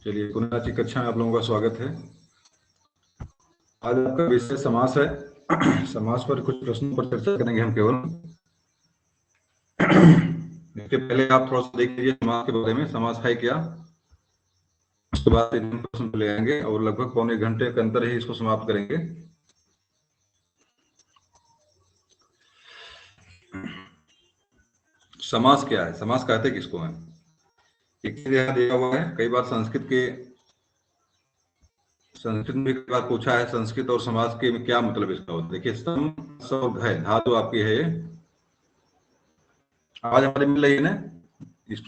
चलिए, पुनः की कक्षा में आप लोगों का स्वागत है। आज आपका विषय समास है। समास पर कुछ प्रश्नों पर चर्चा करेंगे हम केवल। इसके पहले आप थोड़ा सा देख लीजिए समास के बारे में, समास है क्या। उसके बाद 3 प्रश्न ले आएंगे और लगभग पौने घंटे के अंदर ही इसको समाप्त करेंगे। समास क्या है, समास कहते किसको है? एक चीज यहाँ दिया हुआ है, कई बार संस्कृत में कई बार पूछा है संस्कृत और समास के क्या मतलब इसका होता है। देखिए, सम स घ धातु आपकी है। आवाज हमारी मिल रही है ना?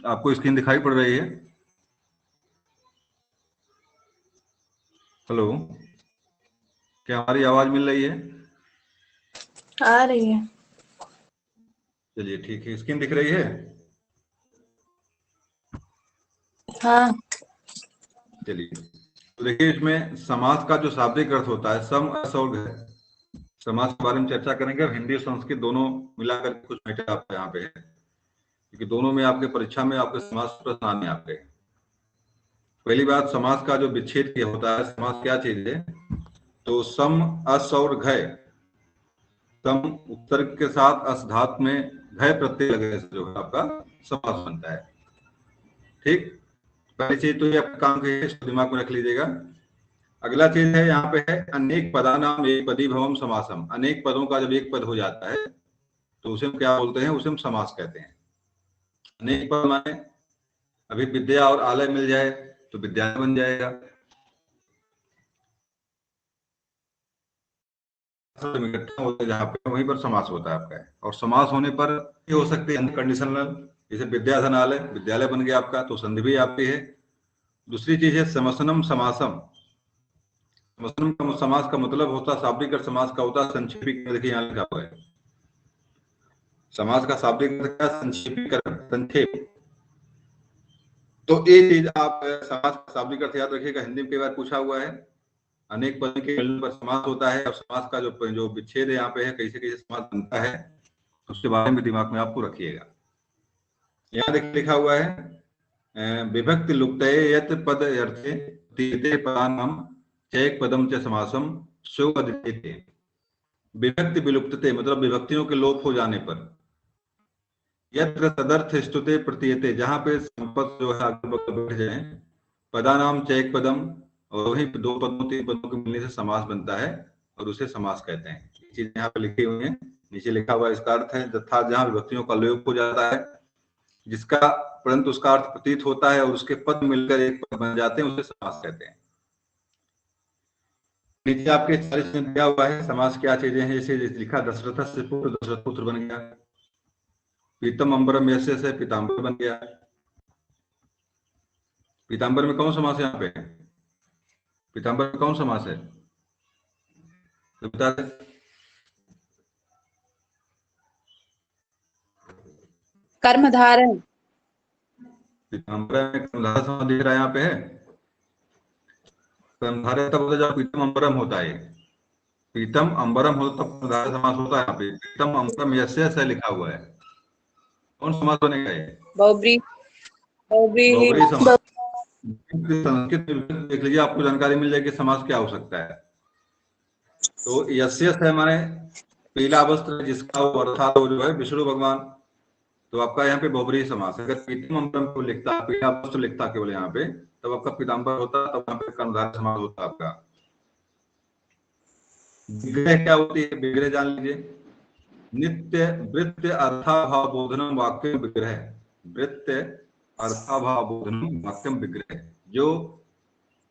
आपको स्क्रीन दिखाई पड़ रही है? हेलो, क्या हमारी आवाज मिल रही है? आ रही है। चलिए ठीक है, स्क्रीन दिख रही है? हाँ। चलिए, तो देखिए इसमें समास का जो शाब्दिक अर्थ होता है सम अस और घ। समास के बारे में चर्चा करेंगे। अब हिंदी और संस्कृत दोनों मिलाकर कुछ मैटर आपका यहाँ पे है, क्योंकि दोनों में आपके परीक्षा में आपके समास प्रश्न आने आपके। पहली बात, समास का जो विच्छेद किया होता है, समास क्या चीज है? तो सम अस और घ, सम उपसर्ग के साथ अस धातु में घ प्रत्यय लगने से जो है आपका समास बनता है। ठीक, पहली चीज तो ये आपका काम की है, इसको दिमाग में रख लीजिएगा। अगला चीज है यहाँ पे है अनेक पदानाम एक पदी भवम समासम। अनेक पदों का जब एक पद हो जाता है तो उसे हम क्या बोलते हैं? उसे हम समास कहते हैं। अनेक पद माने अभी विद्या और आलय मिल जाए तो विद्यालय बन जाएगा। इकट्ठा होते हैं जहाँ पे, वहीं पर समास होता है आपका। और समास होने पर ये हो सकती है अनकंडीशनल, जैसे विद्याधन आलय, विद्यालय बन गया आपका, तो संधि भी आपकी है। दूसरी चीज है समसनम समासम। समसनम का समास का मतलब होता है, शाब्दिक अर्थ समास का होता है संक्षेपीकरण। देखिए यहाँ लिखा हुआ है, समास का शाब्दिक अर्थ क्या? संक्षेपीकरण, संक्षेप। तो ये चीज आप समास का शाब्दिक अर्थ याद रखिएगा, हिंदी में कई बार पूछा हुआ है। अनेक पद के मिलने पर समास होता है, और समास का जो विच्छेद यहाँ पे है, कैसे कैसे समास बनता है, उसके बारे में दिमाग में आपको रखिएगा। यहाँ देखिए लिखा हुआ है विभक्ति लुप्त यत पद अर्थे तीते पदानाम चैक पदम च समासम शो अदिते। विभक्ति विलुप्तते मतलब विभक्तियों के लोप हो जाने पर, यत्र तदर्थ स्तुते प्रतीयते, जहां पे संपद जो है आगे बैठ जाए, पदानाम चैक पदम, और वही 2 पदों 3 पदों के मिलने से समास बनता है और उसे समास कहते हैं। ये चीज यहाँ पे लिखी हुई है, नीचे लिखा हुआ इसका अर्थ है तथा जहां विभक्तियों का लोप हो जाता है, जिसका परंतु उसका अर्थ प्रतीत होता है और उसके पद मिलकर एक पद बन जाते हैं, उसे समास कहते हैं। नीचे आपके 40 में दिया हुआ है समास क्या चीजें हैं। जैसे लिखा दशरथ से पुत्र, दशरथ पुत्र बन गया। पीतम अंबरम यस्य से पीताम्बर बन गया। पीताम्बर में कौन समास है यहाँ पे? पीताम्बर में कौन समास है तो बता दें। कर्मधारय। पीताम्बर में कर्मधारय समास दिख रहा है यहाँ पे है। कर्मधारय तब होता है जब पीतम अंबरम होता है। पीतम अंबरम होता तब कर्मधारय समास होता है। यहाँ पे पीतम अंबरम यस्य से लिखा हुआ है, कौन समास बनेगा ये? बहुब्री। बहुब्री समास। संस्कृत में देख लीजिए, आपको जानकारी मिल जाएगी समास क्या हो सकता है। तो यस्य है माने पीला वस्त्र जिसका वो अर्थात वो जो है विष्णु भगवान, तो आपका यहाँ पे बहुब्री समास है। अगर पीतम अंबरम को लिखता, पीला वस्त्र लिखता केवल यहाँ पे, तब आपका पीताम्बर होता, तब यहाँ पे कर्मधारय समास होता आपका। विग्रह क्या होती है? विग्रह जान लीजिए, नित्य वृत्य अर्थाभाव बोधनम वाक्यम विग्रह। वृत्य अर्थाभाव बोधनम वाक्यम विग्रह, जो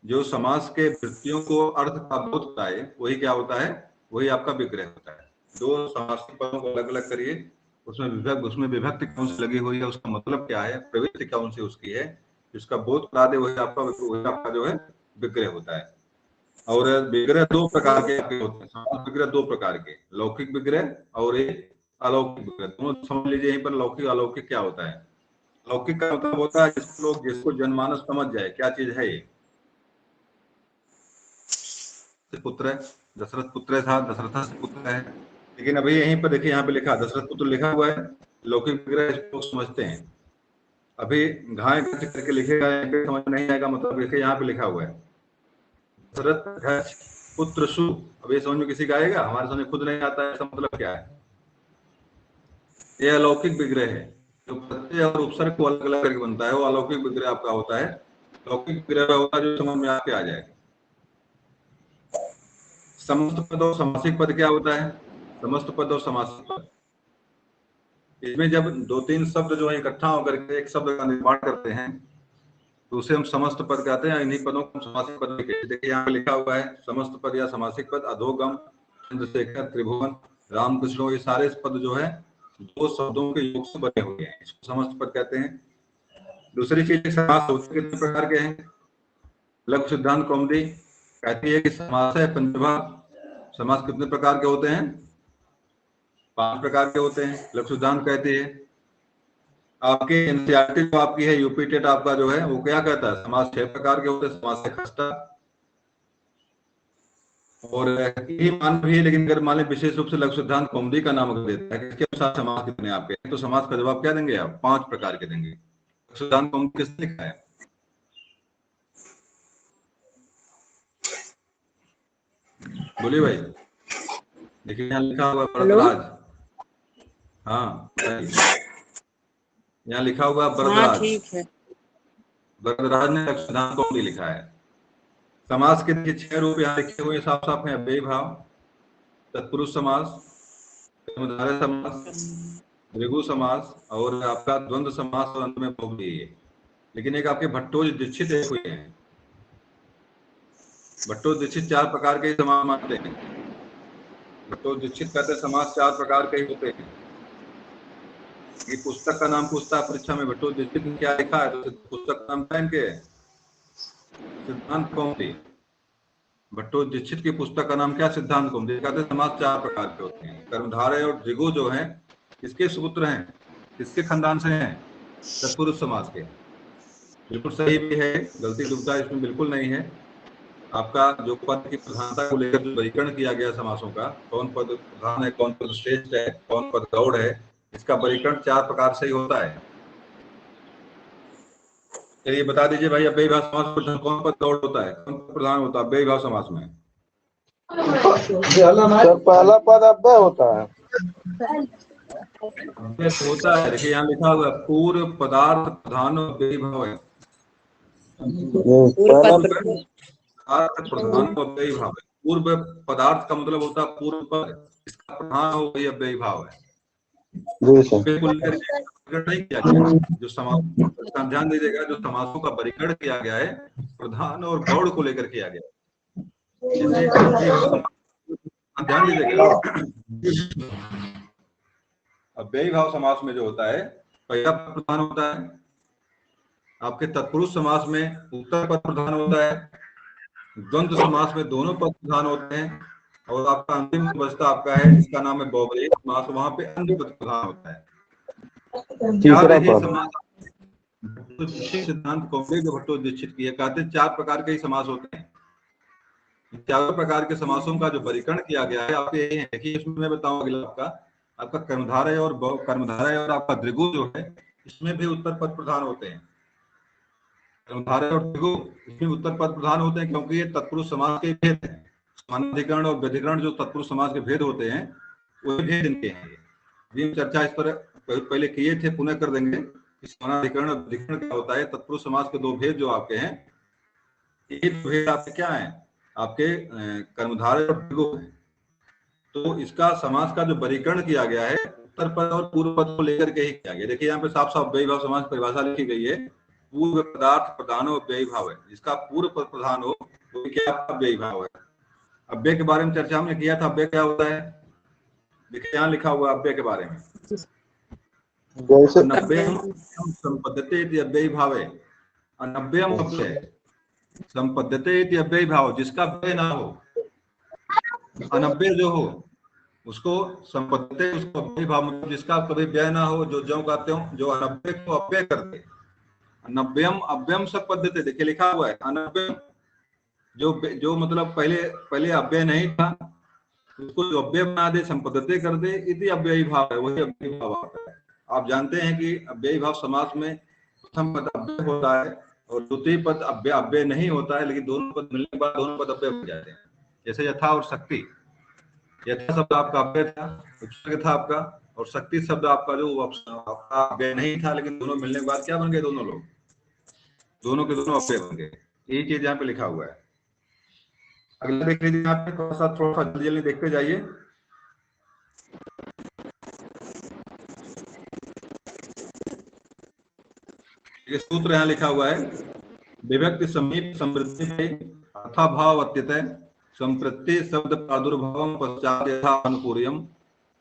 जो समास के वृत्तियों को अर्थ का बोध कराए, वही क्या होता है? वही आपका विग्रह होता है। 2 समास पदों को अलग अलग करिए, उसमें विभक्ति कौन सी लगी हुई है, उसका मतलब क्या है, प्रवृत्ति कौन सी उसकी है, जिसका बोध करा दे, वही आपका जो है विग्रह होता है। और विग्रह 2 प्रकार के होते हैं। समास विग्रह 2 प्रकार के, लौकिक विग्रह और एक अलौकिक विग्रह। दोनों समझ लीजिए यहीं पर, लौकिक अलौकिक क्या होता है। लौकिक का मतलब होता है जिसको जनमानस समझ जाए क्या चीज है ये। पुत्र है, दशरथ पुत्र था, दशरथ से पुत्र है। लेकिन अभी यहीं पर देखिए, यहाँ पे लिखा दशरथ पुत्र लिखा हुआ है। लौकिक विग्रह लोग समझते हैं, अभी घाय गज करके लिखेगा, यहाँ पे समझ नहीं आएगा, मतलब देखिए यहाँ पे लिखा हुआ है दशरथ गज पुत्र सु। अब ये समझ में किसी का आएगा? हमारे समझ खुद नहीं आता है, इसका मतलब क्या है? ये अलौकिक विग्रह है, जो प्रत्यय और उपसर्ग को अलग अलग करके बनता है, वो अलौकिक विग्रह आपका होता है। लौकिक विग्रह होता है जो समझ में आपके आ जाए। समस्त पद और समासिक पद क्या होता है? समस्त पद और समासिक पद, इसमें जब दो तीन शब्द जो है इकट्ठा होकर के एक शब्द का निर्माण करते हैं तो उसे हम समस्त पद कहते हैं। इन्हीं पदों को हम समासिक पद कहते हैं। देखिए यहाँ पे लिखा हुआ है समस्त पद या समासिक पद, अधोगम, चंद्रशेखर, त्रिभुवन, रामकृष्ण, ये सारे पद जो है दो शब्दों के योग से बने हुए हैं, इसको समस्त पद कहते हैं। दूसरी चीज, समास होते कितने प्रकार के हैं? लघु सिद्धांत कौमुदी कहती है कि समास है पंचभाग। समास कितने प्रकार के होते हैं? 5 प्रकार के होते हैं, लघु सिद्धांत कहती है। आपके एनसीईआरटी जो आपकी है, यूपी टेट आपका जो है, वो क्या कहता है? समास 6 प्रकार के होते हैं, समास है खस्ता। और यही मान भी है, लेकिन अगर मान लें विशेष रूप से लघु सिद्धांत कौमुदी का नाम अगर देता है कि इसके अनुसार समास कितने आपके, तो समास का जवाब क्या देंगे आप? 5 प्रकार के देंगे। लघु सिद्धांत कौमुदी किसने लिखा है? बोलिए भाई। देखिए यहाँ लिखा हुआ वरदराज। हाँ यहाँ लिखा हुआ वरदराज। ठीक है, वरदराज ने लघु सिद्धांत कौमुदी लिखा है। समास के 6 रूप यहाँ लिखे हुए साफ साफ हैं, अव्ययी भाव, तत्पुरुष समास, कर्मधारय समास, द्विगु समास और आपका द्वंद्व समास और अंत में बहुव्रीहि है। लेकिन एक आपके भट्टोजी दीक्षित एक हुए हैं। भट्टोजी दीक्षित 4 प्रकार के समास मानते हैं। भट्टोजी दीक्षित कहते हैं समास 4 प्रकार के ही होते हैं। ये पुस्तक का नाम पूछता है परीक्षा में, भट्टोजी दीक्षित ने क्या लिखा है, तो पुस्तक का नाम क्या इनके? सिद्धांत कौमुदी। भट्टोजी दीक्षित की पुस्तक का नाम क्या? सिद्धांत कौमुदी। कहते हैं समास 4 प्रकार के होते हैं। कर्मधारय और द्विगु जो है किसके सुपुत्र हैं, किसके खानदान से हैं? तत्पुरुष समास के। बिल्कुल सही भी है, गलती दुविधा इसमें बिल्कुल नहीं है। आपका जो पद की प्रधानता को लेकर जो वर्गीकरण किया गया समासों का, कौन पद प्रधान है, कौन पद श्रेष्ठ है, कौन पद गौड़ है, इसका वर्गीकरण 4 प्रकार से ही होता है। चलिए बता दीजिए भाई, अव्ययी भाव समास में कौन पद गौड़ होता है, कौन पद प्रधान होता है अव्ययी भाव समास में? सर पहला पद अव्यय होता है। होता है, देखिए यहाँ लिखा हुआ पूर्व पदार्थ प्रधान अव्ययी भाव है। प्रधान अव्ययी भाव है। पूर्व पदार्थ का मतलब होता है पूर्व पद, इसका प्रधान हो वही अव्ययी भाव है। बिल्कुल नहीं किया गया जो समास, ध्यान दीजिएगा, जो समासों का वर्गीकरण किया गया है प्रधान और गौड़ को लेकर किया गया है। ध्यान दीजिएगा, अव्ययी भाव समास में जो होता है पहला पद प्रधान होता है। आपके तत्पुरुष समास में उत्तर पद प्रधान होता है। द्वंद्व समास में दोनों पद प्रधान होते हैं। और आपका अंतिम अवस्था आपका है जिसका नाम है बहुव्रीहि समास, वहां पे अंत पद प्रधान होता है। सिद्धांत कौमुदी जो भट्टोजी दीक्षित की है, कहते हैं 4 प्रकार के ही समास होते हैं। 4 प्रकार के समासों का जो वर्गीकरण किया गया है आपके यही है कि इसमें मैं बताऊं अगला आपका कर्मधारय और आपका द्विगु जो है, इसमें भी उत्तर पद प्रधान होते हैं। कर्मधारय और द्विगु इसमें उत्तर पद प्रधान होते हैं क्योंकि ये तत्पुरुष समास के भेद हैं। समानाधिकरण और व्यधिकरण जो तत्पुरुष समास के भेद होते हैं वो भेद इनके हैं। हम चर्चा इस पर पहले किए थे, पुनः कर देंगे। समानाधिकरण और व्यधिकरण क्या होता है? तत्पुरुष समास के 2 भेद जो आपके हैं, ये भेद आपके क्या है? आपके कर्मधारय और द्विगु है। तो इसका समास का जो वर्गीकरण किया गया है उत्तर पद और पूर्व पद को लेकर के ही किया गया। देखिए यहाँ पे साफ साफ अव्ययी भाव समास परिभाषा लिखी गई है, पूर्व पदार्थ प्रधान हो अव्ययी भाव है। जिसका पूर्व पद प्रधान हो वो क्या अव्ययी भाव है। अव्यय के बारे में चर्चा हमने किया था, अव्यय क्या होता है? देखिए यहाँ लिखा हुआ अव्यय के बारे में, अनव्ययम संपद्यते इति अव्ययी भाव है। अनव्ययम अव्यय संपद्यते इति अव्ययी भाव, जिसका व्यय ना हो, अनव्यय जो हो उसको संपद्यते, उसको अव्ययी भाव मतलब जिसका कभी व्यय ना हो, जो ज्यों का त्यों, जो अनव्यय को अव्यय कर दे। अनव्ययम अव्ययम संपद्यते, देखिए लिखा हुआ है अनव्यय जो मतलब पहले अव्यय नहीं था उसको जो अव्यय बना दे, संपद्यते कर दे, इति अव्ययी भाव है, वही अव्ययी भाव आता है। आप जानते हैं कि अव्ययी भाव समास में प्रथम पद अव्यय होता है और द्वितीय पद अव्यय नहीं होता है, लेकिन दोनों पद मिलने के बाद दोनों पद अव्यय हो जाते हैं। जैसे यथा और शक्ति, यथा शब्द आपका अव्यय था, उपसर्ग था आपका, और शक्ति शब्द आपका जो आपका अव्यय नहीं था, लेकिन दोनों मिलने के बाद क्या बन गए, दोनों लोग, दोनों के दोनों अव्यय बन गए। यही चीज यहाँ पे लिखा हुआ है। अगला देख लीजिए, यहाँ पे थोड़ा सा जल्दी जल्दी देखते जाइए। ये सूत्र यहाँ लिखा हुआ है, विभक्ति समीप समृद्धि अर्था भाव अत्यतः संप्रत्ति शब्द प्रादुर्भाव पश्चात यथा अनुपूर्यम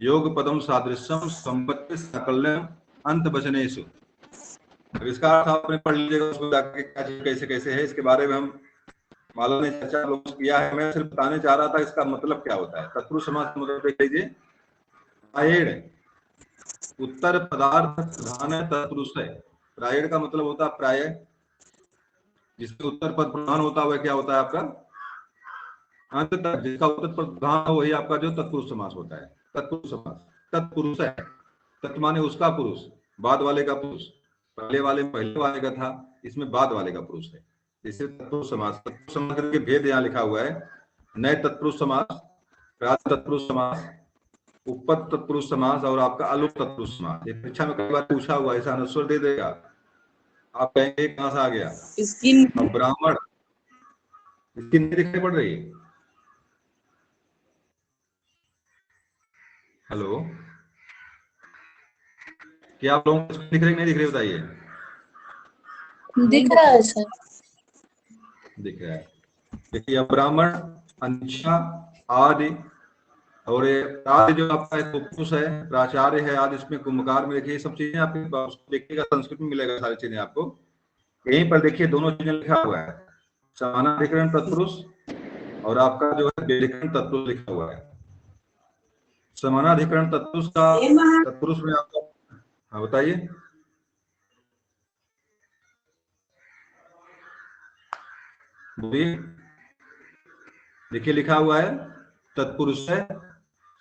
योग पदम सादृश्यम संपत्ति साकल्यम अंत वचनेषु। अब इसका अर्थ आपने पढ़ लीजिएगा, उसको जाकर क्या चीज कैसे कैसे है, इसके बारे में हम माला ने चर्चा लोग किया है। मैं सिर्फ बताने चाह रहा था इसका मतलब क्या होता है। तत्पुरुष समास मतलब देख लीजिए, प्रायेण उत्तर पदार्थ प्रधान है तत्पुरुष है। प्रायेण का मतलब होता है प्राय, जिसके उत्तर पद प्रधान होता है वह क्या होता है आपका अंत तक, जिसका उत्तर पद प्रधान हो वही आपका जो तत्पुरुष समास होता है। तत्पुरुष समास, तत्पुरुष है, तत् माने उसका पुरुष, बाद वाले का पुरुष, पहले वाले पहले वाले का था, इसमें बाद वाले का पुरुष है, इसे तत्पुरुष समास। तत्पुरुष समास के भेद यहाँ लिखा हुआ है, नए तत्पुरुष समास, प्रात तत्पुरुष समास, उपपद तत्पुरुष समास और आपका अलुप तत्पुरुष समास। ये परीक्षा में कई बार पूछा हुआ, ऐसा अनुस्वर दे देगा, आप कहेंगे कहां से आ गया। इसकी ब्राह्मण, इसकी नहीं दिखाई पड़ रही है, हेलो, क्या आप लोगों को दिख रही नहीं दिख रही बताइए। दिख रहा है सर, दिख रहा है। देखिए ब्राह्मण, अंशा, आदि, और ये आदि जो आपका पुरुष है, प्राचार्य है, आदि इसमें कुंभकार में देखिए, सब चीजें आपको देखिएगा, संस्कृत में मिलेगा सारी चीजें आपको। यहीं पर देखिए दोनों चीजें लिखा हुआ है, समानाधिकरण तत्पुरुष और आपका जो है व्यधिकरण तत्पुरुष लिखा हुआ है। समानाधिकरण तत्पुरुष का तत्पुरुष में आपका, हाँ बताइए। देखिए लिखा हुआ है तत्पुरुष है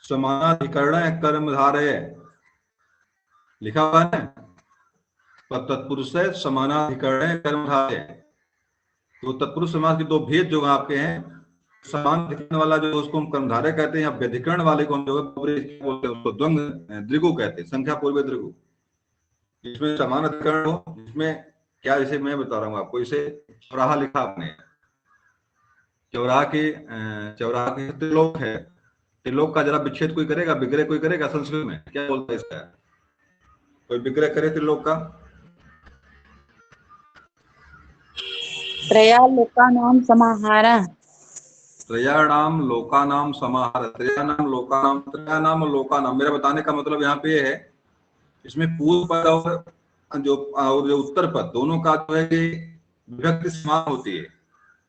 समानाधिकरण कर्मधारय, लिखा हुआ है तत्पुरुष है समानाधिकरण कर्मधारय। तो तत्पुरुष समास के दो भेद जो आपके हैं, समानाधिकरण वाला जो उसको हम कर्मधारय कहते हैं, या व्यधिकरण वाले को हम जो बोलते हैं उसको द्वंद द्विगु कहते हैं, संख्या पूर्व द्विगु। जिसमें समान अधिकरण हो, जिसमें क्या, जैसे मैं बता रहा हूँ आपको, इसे चौराहा लिखा आपने, चौराहा के त्रिलोक है, त्रिलोक का जरा विच्छेद कोई करेगा, विग्रह कोई करेगा, संस्कृत में क्या बोलता है इसका, कोई विग्रह करे त्रिलोक का। त्रयालोकानां समाहारः, त्रयाणाम लोकानाम समाहार, त्रयाणाम लोकानाम, त्रयाणाम लोकानाम, मेरा बताने का मतलब यहाँ पे है, इसमें पूर्व पद और जो उत्तर पद दोनों का जो है कि विभक्ति समान होती है।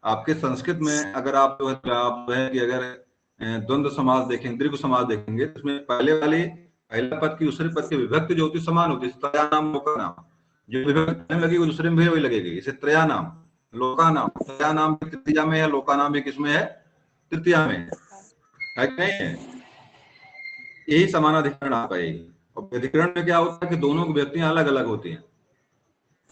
आपके संस्कृत में अगर आप जो है कि अगर द्वंद्व समास देखेंगे, दीर्घ समास देखेंगे, इसमें पहला पद की दूसरे पद की विभक्ति जो होती है समान होती है। त्रयाणाम लोकानाम, जो विभक्ति लगेगी दूसरे में भी वही लगेगी, इसे त्रयाणाम लोकानाम, त्रयाणाम तृतीया में है, लोकानाम भी किसमें है, तृतीया में है कि नहीं है। यही समानाधिकरण आ पाएगी। और व्यधिकरण में क्या होता है कि दोनों की व्यक्तियां अलग अलग होती हैं,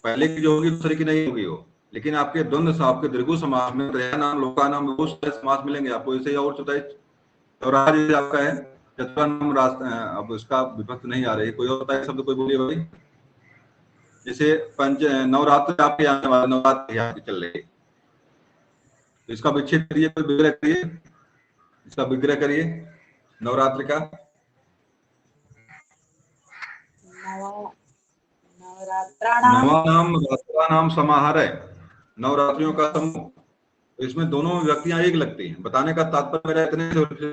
पहले की जो होगी दूसरे की नहीं होगी वो। लेकिन आपके द्वंद्व, आपके दीर्घु समास में त्रयाणाम लोकानाम बहुत सारे समास मिलेंगे आपको। इसे और चौराहा जैसे आपका है चतुरानाम रास्ता, अब उसका विभक्त नहीं आ रही, कोई और होता है शब्द, कोई बोलिए भाई। जैसे नवरात्र आपके आने वाला, नवरात्र आपकी चल रही, तो इसका विच्छेद करिए, कोई विग्रह करिए, इसका विग्रह करिए नवरात्र का। नवरात्राणाम समाहार है, नवरात्रियों का समूह। तो इसमें दोनों व्यक्तियां एक लगती हैं। बताने का तात्पर्य मेरा इतने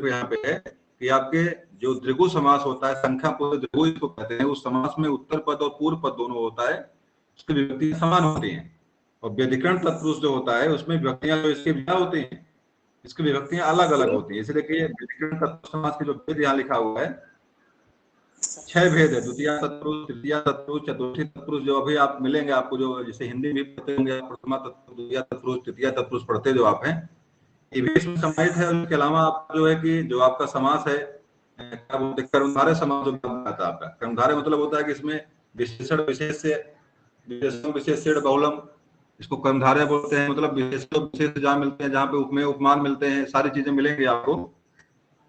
यहाँ पे है कि आपके जो द्विगु समास होता है, संख्या पूर्व द्विगु इसको कहते हैं, उस समास में उत्तर पद और पूर्व पद दोनों होता है, उसकी विभक्ति समान होती हैं। और व्यधिकरण तत्पुरुष जो होता है उसमें विभक्तियां जो इसकी क्या होती हैं, इसकी विभक्तियां अलग अलग होती है। इसे देखिए व्यधिकरण तत्पुरुष समास के जो भेद यहाँ लिखा हुआ है, 6 भेद है, द्वितीय तत्पुरुष, तृतीय तत्पुरुष, चतुर्थी तत्पुरुष, जो अभी आप मिलेंगे आपको, जो जैसे हिंदी में पढ़ते होंगे, प्रथमा तत्पुरुष, द्वितीय तत्पुरुष, तृतीय तत्पुरुष पढ़ते जो आप हैं, ये भी इसमें समाहित है। उसके अलावा आप जो है कि जो आपका समास है, क्या बोलते हैं, कर्मधारय समास जो आता है आपका। कर्मधारय मतलब होता है कि इसमें विशेषण विशेष से विशेषण विशेषण बहुलम, इसको कर्मधारय बोलते हैं। मतलब विशेषण विशेष जहाँ मिलते हैं, जहाँ पे उपमेय उपमान मिलते हैं, सारी चीजें मिलेंगी आपको।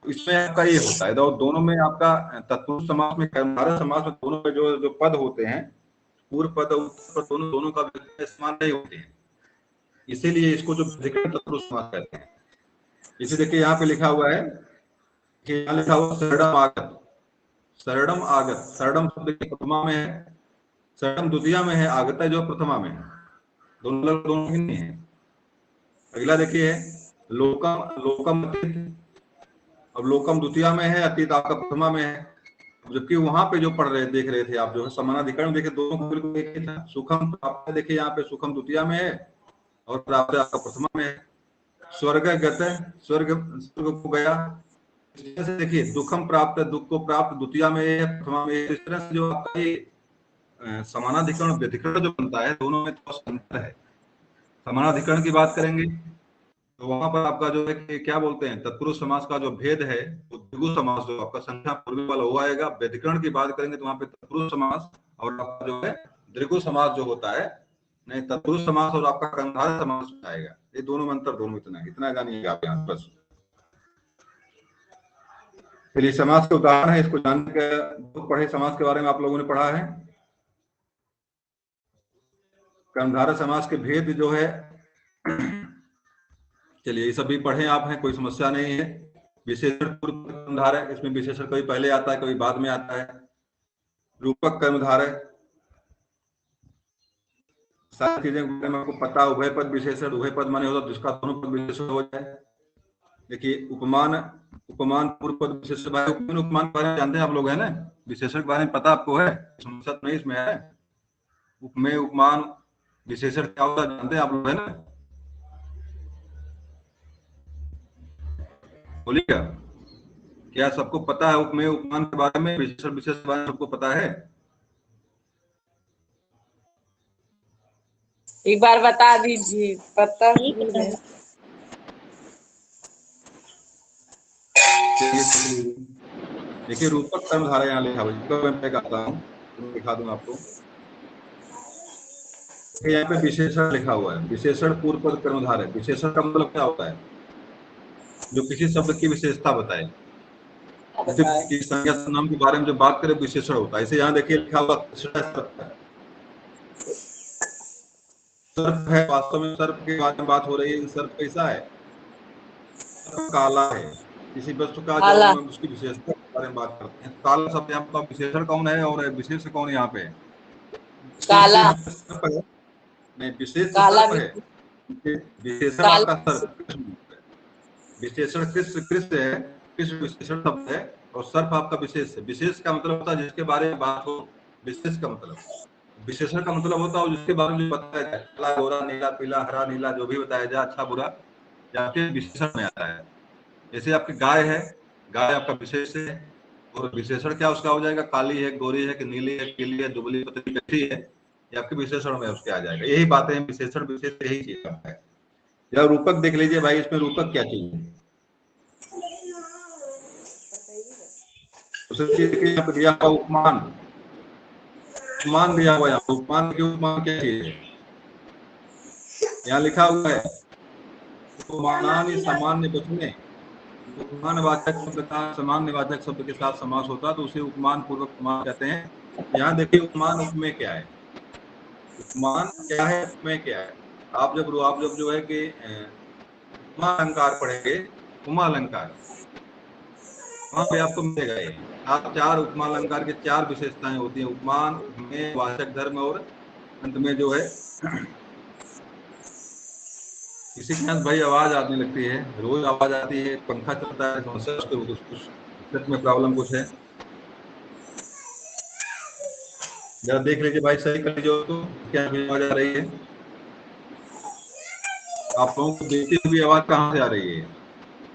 इसमें आपका ये होता है, दोनों में आपका तत्पुरुष समास में, कर्मधारय समास में दोनों में जो पद होते हैं, पूर्व पद उत्तर पद दोनों का समान नहीं होते हैं, इसीलिए इसको जो तत्पुरुष समास कहते हैं। इसे देखिए यहाँ पे लिखा हुआ है कि यहाँ लिखा हुआ शरणम आगत, शरणम आगत, शरणम शब्द प्रथमा में है, शरणम द्वितीया में है, आगत है जो प्रथमा में है, दोनों ही नहीं है। अगला देखिए लोकम, लोकम अतीत, अब लोकम द्वितीया में है, अतीत आपका प्रथमा में है। जबकि वहां पे जो पढ़ रहे देख रहे थे आप, जो है समानाधिकरण देखे, दोनों को बिल्कुल एक ही था। सुखम प्राप्त देखिए यहाँ पे सुखम द्वितीया में है और प्राप्त आपका प्रथमा में है। स्वर्ग गत, स्वर्ग को गया, इस तरह से देखिए दुखम प्राप्त, दुख को प्राप्त द्वितीया में है, प्रथमा में है। इस तरह से जो आपका ये समानाधिकरण व्यधिकरण जो बनता है, दोनों में तो अंतर है। समानाधिकरण की बात करेंगे तो वहां पर आपका जो है कि क्या बोलते हैं, तत्पुरुष समास का जो भेद है वो द्विगु समास जो आपका संख्या पूर्वी वाला हो आएगा। व्यधिकरण की बात करेंगे तो वहां पे तत्पुरुष समास और आपका जो है द्विगु समास जो होता है, नहीं तत्पुरुष समास और आपका कर्मधारय समास आएगा। ये दोनों में अंतर, दोनों इतना जानिएगा आप यहाँ बस। चलिए समास के उदाहरण है, इसको जानने के पढ़े समास के बारे में आप लोगों ने पढ़ा है। कर्मधारय समास के भेद जो है, चलिए ये सभी पढ़े आप हैं, कोई समस्या नहीं है। विशेषण पूर्व कर्मधारय, इसमें विशेषण कभी पहले आता है कभी बाद में आता है। रूपक कर्मधारय, सारी चीजें आपको पता। उभय पद विशेषण, उभय पद माने होता जिसका दोनों पद विशेषण हो जाए। देखिए उपमान, उपमान पूर्व पद विशेषण, उपमान के बारे में जानते हैं आप लोग, है ना, विशेषण के बारे में पता आपको है, समस्या नहीं इसमें है। उपमेय उपमान विशेषण क्या होता है जानते हैं आप लोग, है ना, बोलिएगा। क्या सबको पता है उपमेय उपमान के बारे में, विशेषण विशेष के बारे में सबको पता है? एक बार बता दीजिए, पता है। देखिए रूपक कर्मधारय यहाँ लिखा हुआ है, मैं कहता हूँ तो दिखा दूंगा आपको। यहाँ पे विशेषण लिखा हुआ है, विशेषण पूर्व पद कर्मधारय। विशेषण का मतलब क्या होता है, जो किसी शब्द की विशेषता बताए, किसी संज्ञा नाम के बारे में जो बात करें विशेषण होता है। इसे यहाँ देखिए लिखा हुआ सर्प है, वास्तव में सर्प के बारे में बात हो रही है। सर्प कैसा है, काला है। किसी वस्तु का जो उसकी विशेषता के बारे में बात करते हैं, काला शब्द यहाँ पर विशेषण कौन है और विशेष कौन यहाँ पे? काला नहीं, विशेष काला सर्प है, विशेषण आपका सर्प, विशेषण कृष्ण है, कृष्ण विशेषण शब्द है और सर्प आपका विशेष है। विशेष का मतलब होता है जिसके बारे में बात हो, विशेष का मतलब, विशेषण का मतलब होता है जिसके बारे में बताया जाए, काला गोरा नीला पीला हरा नीला जो भी बताया जाए, अच्छा बुरा, आपके विशेषण में आता है। जैसे आपकी गाय है, गाय आपका विशेष है और विशेषण क्या उसका हो जाएगा, काली है, गोरी है कि नीली है, पीली है, दुबली पतली कैसी है, ये आपके विशेषण में उसके आ जाएगा। यही बातें हैं, विशेषण विशेष यही चीज है। या रूपक देख लीजिए भाई, इसमें रूपक क्या चीज है, दिया हुआ उपमान, उपमान दिया हुआ यहाँ, उपमान की उपमान क्या चीज है, यहाँ लिखा हुआ है उपमानानि सामान्य वचने, उपमान वाचक शब्द का सामान्य वाचक शब्द के साथ समास होता है तो उसे उपमान पूर्वक उपमान कहते हैं। यहाँ देखिए उपमान उपमेय क्या है, उपमान क्या है, उपमेय क्या है। आप जब जो है कि उपमा अलंकार पढ़ेंगे, उपमा अलंकार, वहां पे आपको मिलेगा ये चार उपमा अलंकार के चार विशेषताएं होती हैं, उपमान, उपमेय, वाचक धर्म और अंत में जो है किसी के पास भाई आवाज आने लगती है, रोज आवाज आती है, पंखा चलता है, समस्या कुछ में प्रॉब्लम कुछ है, जरा देख लीजिए भाई, सही कर लीजिए तो क्या आवाज आ रही है। आप लोगों को देती हुई आवाज कहाँ से आ रही है,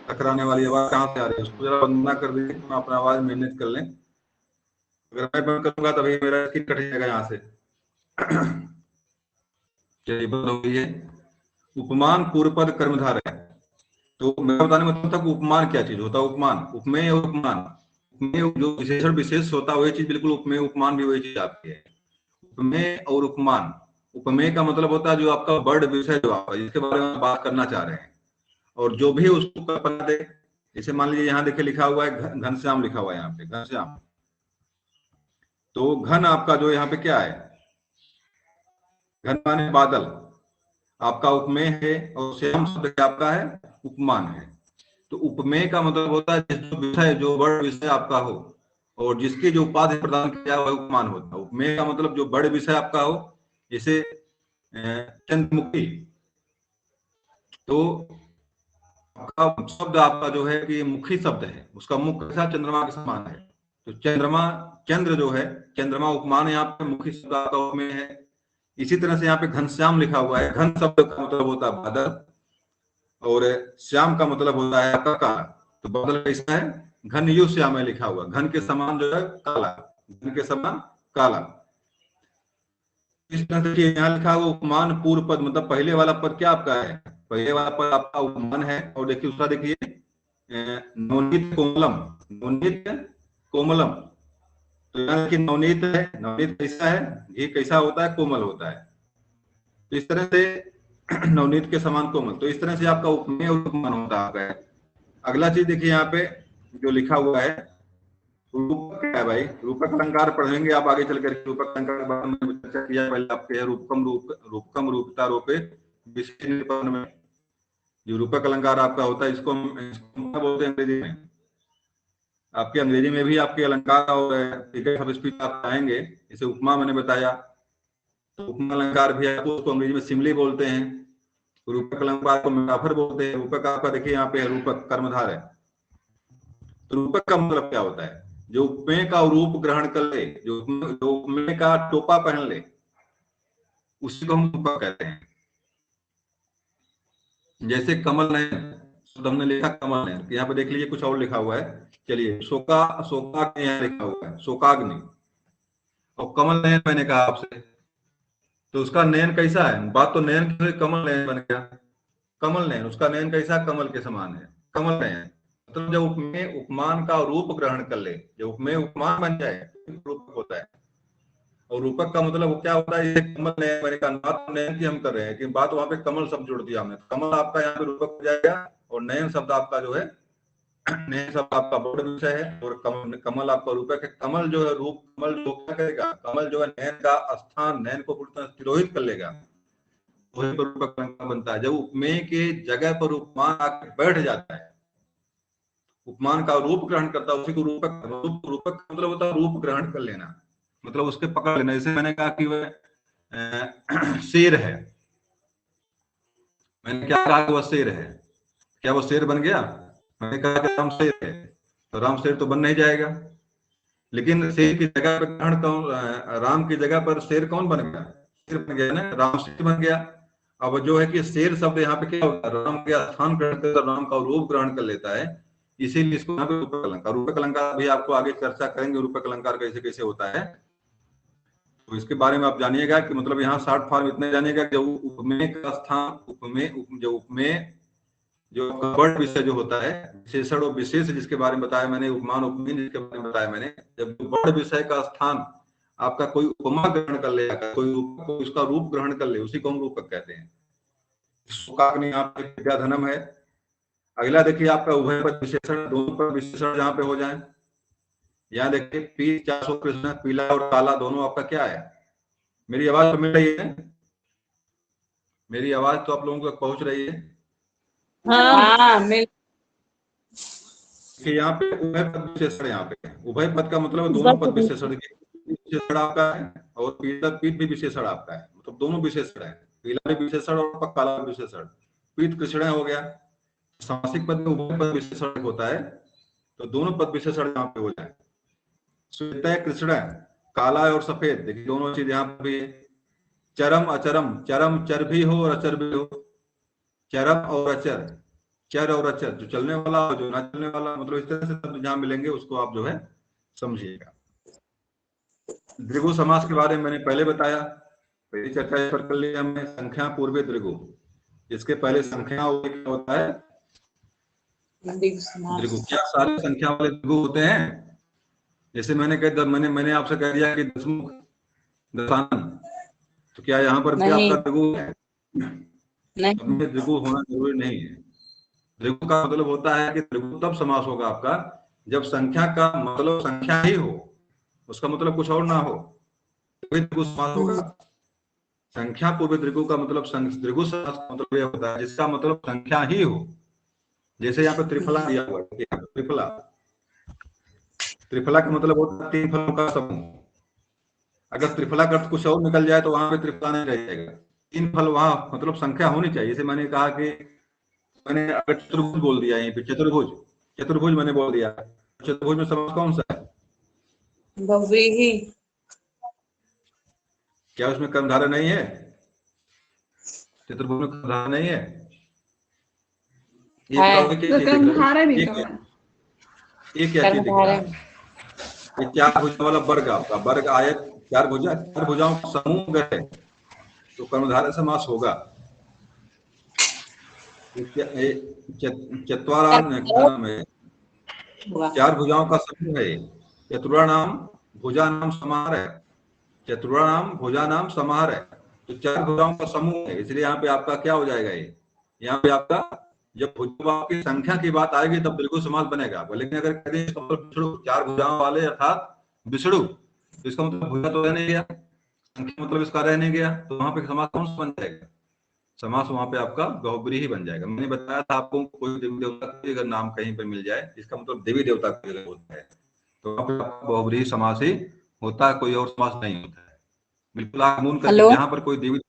टकराने वाली आवाज कहाँ से आ रही है, उसको जरा बंद ना कर दीजिए, तो अपना आवाज मैनेज कर लें। अगर मैं बंद करूंगा तभी मेरा स्क्रीन कट जाएगा यहाँ से। चलिए बंद हो गई है। उपमान पूर्व पद कर्मधारय, तो मैं बताने मतलब था कि उपमान क्या चीज होता है, उपमान, उपमेय और उपमान, उपमेय जो विशेषण विशेष होता है वही चीज, बिल्कुल उपमेय उपमान भी वही चीज आपकी है। उपमेय और उपमान। उपमेय का मतलब होता है जो आपका वर्ड विषय जो आपका जिसके बारे में बात करना चाह रहे हैं, और जो भी उसको कल्पना दे। जैसे मान लीजिए यहाँ देखिए लिखा हुआ है घनश्याम, लिखा हुआ है यहाँ पे घनश्याम। तो घन आपका जो यहाँ पे क्या है, घन माने बादल, आपका उपमेय है, और श्याम शब्द क्या आपका है, उपमान है। तो उपमेय का मतलब होता है जो विषय, जो वर्ड विषय आपका हो और जिसकी जो उपाधि प्रदान किया हुआ उपमान होता है। उपमेय का मतलब जो वर्ड विषय आपका हो, जैसे चंद्रमुखी, तो आपका शब्द आपका जो है कि मुखी शब्द है, उसका मुख कैसा, चंद्रमा के समान है। तो चंद्रमा, चंद्र जो है, चंद्रमा उपमान यहाँ पे मुखी शब्द आपका उपमेय है। इसी तरह से यहाँ पे घनश्याम लिखा हुआ है, घन शब्द का मतलब होता है बादल, और श्याम का मतलब होता है आपका काला। तो बादल कैसा है, घन यु श्याम है लिखा हुआ, घन के समान जो है काला, घन के समान काला। इस तरह से देखिए यहाँ लिखा हुआ उपमान पूर्व पद, मतलब पहले वाला पद क्या आपका है, पहले वाला पद आपका उपमान है। और देखिए दूसरा देखिए नवनीत कोमलम, नवनीत कोमलम। तो यहाँ देखिए नवनीत है, नवनीत कैसा है, घी कैसा होता है, कोमल होता है। तो इस तरह से नवनीत के समान कोमल, तो इस तरह से आपका उपमेय और उपमान होता है। अगला चीज देखिए यहाँ पे जो लिखा हुआ है रूपक है भाई, रूपक अलंकार पढ़ेंगे आप आगे चलकर। रूपक अलंकार के बारे में चर्चा किया पहले आपके, रूपकम रूपकम रूपता रूपे विशेष निरूपण में जो रूपक अलंकार आपका होता है, इसको क्या बोलते हैं अंग्रेजी में, आपके अंग्रेजी में भी आपके अलंकार और फिगर ऑफ स्पीच आप आएंगे। जैसे उपमा मैंने बताया, तो उपमा अलंकार भी आपको उसको अंग्रेजी में सिमली बोलते हैं। रूपक अलंकार को मेटाफर बोलते हैं। रूपक आपका देखिए यहाँ पे रूपक कर्मधार है। तो रूपक का मतलब क्या होता है, जो उपमेय का रूप ग्रहण कर ले, जो उपमेय का टोपा पहन ले, उसी को हम रूपक कहते हैं। जैसे कमल नयन, तो हमने लिखा कमल नयन, यहाँ पे देख लीजिए कुछ और लिखा हुआ है। चलिए शोकाग्नि यहाँ लिखा हुआ है, शोकाग्नि, और कमल नयन मैंने कहा आपसे, तो उसका नयन कैसा है, बात तो नयन की, कमल नयन बन गया। कमल नयन, उसका नयन कैसा, कमल के समान है, कमल नयन। मतलब जब उपमेय उपमान का रूप ग्रहण कर ले, जब उपमेय उपमान बन जाए, रूपक होता है। और रूपक का मतलब क्या होता है, कमल नयन, मैंने कहा बात नयन की हम कर रहे हैं, कि बात वहां पे कमल शब्द जोड़ दिया हमने, कमल आपका यहाँ पे रूपक हो जाएगा, और नयन शब्द आपका जो है, नयन शब्द आपका बड़ विषय है, और कमल आपका रूपक है। कमल जो है रूप, कमल जो क्या करेगा, कमल जो है नयन का स्थान, नयन को पूरी तरह तिरोहित कर लेगा, वही पर रूपक अलंकार बनता है। जब उपमेय के जगह पर उपमान आकर बैठ जाता है, उपमान का रूप ग्रहण करता है, उसी को रूपक, रूपक का मतलब होता है रूप ग्रहण कर लेना, मतलब उसके पकड़ लेना। जैसे मैंने कहा कि वह शेर है, मैंने क्या कहा कि वह शेर है, क्या वो शेर बन गया, मैंने कहा कि राम शेर है, तो राम शेर तो बन नहीं जाएगा। लेकिन शेर की जगह पर ग्रहण कौन, राम की जगह पर शेर कौन बन गया, शेर बन गया ना, राम शेर बन गया। अब जो है कि शेर शब्द यहाँ पे क्या होता है, राम के स्थान ग्रहण करता है, राम का रूप ग्रहण कर लेता है, इसीलिए इसको यहाँ पे रूपक अलंकार। रूपक अलंकार भी आपको आगे चर्चा करेंगे, रूपक अलंकार कैसे कैसे होता है, तो इसके बारे में आप जानिएगा। कि मतलब यहाँ शॉर्ट फॉर्म इतने जानिएगा कि उपमेय का स्थान, जो उपमेय जो वर्ड विषय जो होता है, विशेषण और विशेष जिसके बारे में बताया मैंने, उपमान उपमेय जिसके बारे में बताया मैंने, जब वर्ड विषय का स्थान आपका कोई उपमा ग्रहण कर ले, कोई उसका रूप ग्रहण कर ले, उसी को हम रूपक कहते हैं। शोकाग्नि यहाँ पे विद्याधनम है। अगला देखिए आपका उभय पद विशेषण, दोनों पद विशेषण जहाँ पे हो जाए, यहाँ देखिए पी 400 कृष्ण, पीला और काला दोनों आपका क्या है। मेरी आवाज तो मिल रही है, मेरी आवाज तो आप लोगों तक पहुंच रही है। हाँ मिल। कि यहाँ पे उभय पद विशेषण, यहाँ पे उभय पद का मतलब दोनों पद विशेषण, विशेषण आपका है, और पीत भी विशेषण आपका है, मतलब दोनों विशेषण है, पीला भी विशेषण और काला भी विशेषण। पीत कृष्ण हो गया, सामासिक पद में उभय पद विशेषण होता है, तो दोनों पद विशेषण यहाँ पे हो जाए। श्वेत कृष्ण, काला और सफेद, देखिए दोनों चीज यहाँ पे भी। चरम अचरम, चरम चर भी हो और अचर भी हो, चरम और अचर, चर और अचर, जो चलने वाला और जो ना चलने वाला, मतलब इस तरह से शब्द जहां मिलेंगे उसको आप जो है समझिएगा। द्विगु समास के बारे में मैंने पहले बताया, पहली चर्चा इस पर कर ली हमने। संख्या पूर्वे द्विगु, इसके पहले संख्या होता है द्विगु। क्या सारे संख्या वाले द्विगु होते हैं? जैसे मैंने आपसे कह दिया कि दशमुख, दशानन। तो क्या यहाँ पर भी नहीं आपका द्विगु है? नहीं द्विगु होना जरूरी नहीं है। द्विगु का मतलब होता है कि द्विगु तब समास होगा आपका जब संख्या का मतलब संख्या ही हो, उसका मतलब कुछ और ना हो, तो द्विगु समास होगा। संख्या पूर्व द्विगु का मतलब द्विगु समास का मतलब यह होता है जिसका मतलब संख्या ही हो। जैसे यहाँ पे त्रिफला दिया हुआ है, त्रिफला, त्रिफला का मतलब होता है 3 फलों का समूह। अगर त्रिफला का कुछ और निकल जाए तो वहां पे त्रिफला नहीं रह जाएगा। 3 फल वहां मतलब संख्या होनी चाहिए। जैसे मैंने कहा कि मैंने अगर चतुर्भुज बोल दिया, यहीं पे चतुर्भुज, चतुर्भुज मैंने बोल दिया, चतुर्भुज में समास कौन सा है? बहुव्रीहि। क्या उसमें कर्मधारय नहीं है? चतुर्भुज में कर्मधारय नहीं है? ये है बताओ क्या चीज दिख रहा है? ये क्या चीज दिख रहा कर्मधारय। है? ये 4 भुजा वाला वर्ग, आपका वर्ग आयत 4 भुजा, 4 भुजाओं का समूह है, तो कर्मधारय समास होगा। चत्वारान क्या नाम है? होगा। 4 भुजाओं का समूह है। चतुर्णाम भुजानाम समाहार है, चतुर्णाम भुजानाम समाहार है, तो 4 भुजाओं का समूह है। इसलिए यहाँ पे आपका क्या हो जाएगा? ये यहाँ पे आपका जब भुजाओं की संख्या की बात आएगी तब बिल्कुल समास बनेगा आपका। लेकिन अगर कह दें विष्णु 4 भुजाओं वाले अर्थात विष्णु, तो इसका मतलब भुजा तो रह नहीं गया, संख्या मतलब इसका रह नहीं गया, तो वहां पे समास कौन सा बन जाएगा? समास वहां पे आपका बहुब्रीहि ही बन जाएगा। मैंने बताया था आपको कोई देवी देवता का अगर नाम कहीं पर मिल जाए, इसका मतलब देवी देवता का अगर होता है, तो वहां पे बहुब्रीहि समास ही होता है, कोई और समास नहीं होता है। बिल्कुल आप मून करके हेलो, जहां पर कोई देवी,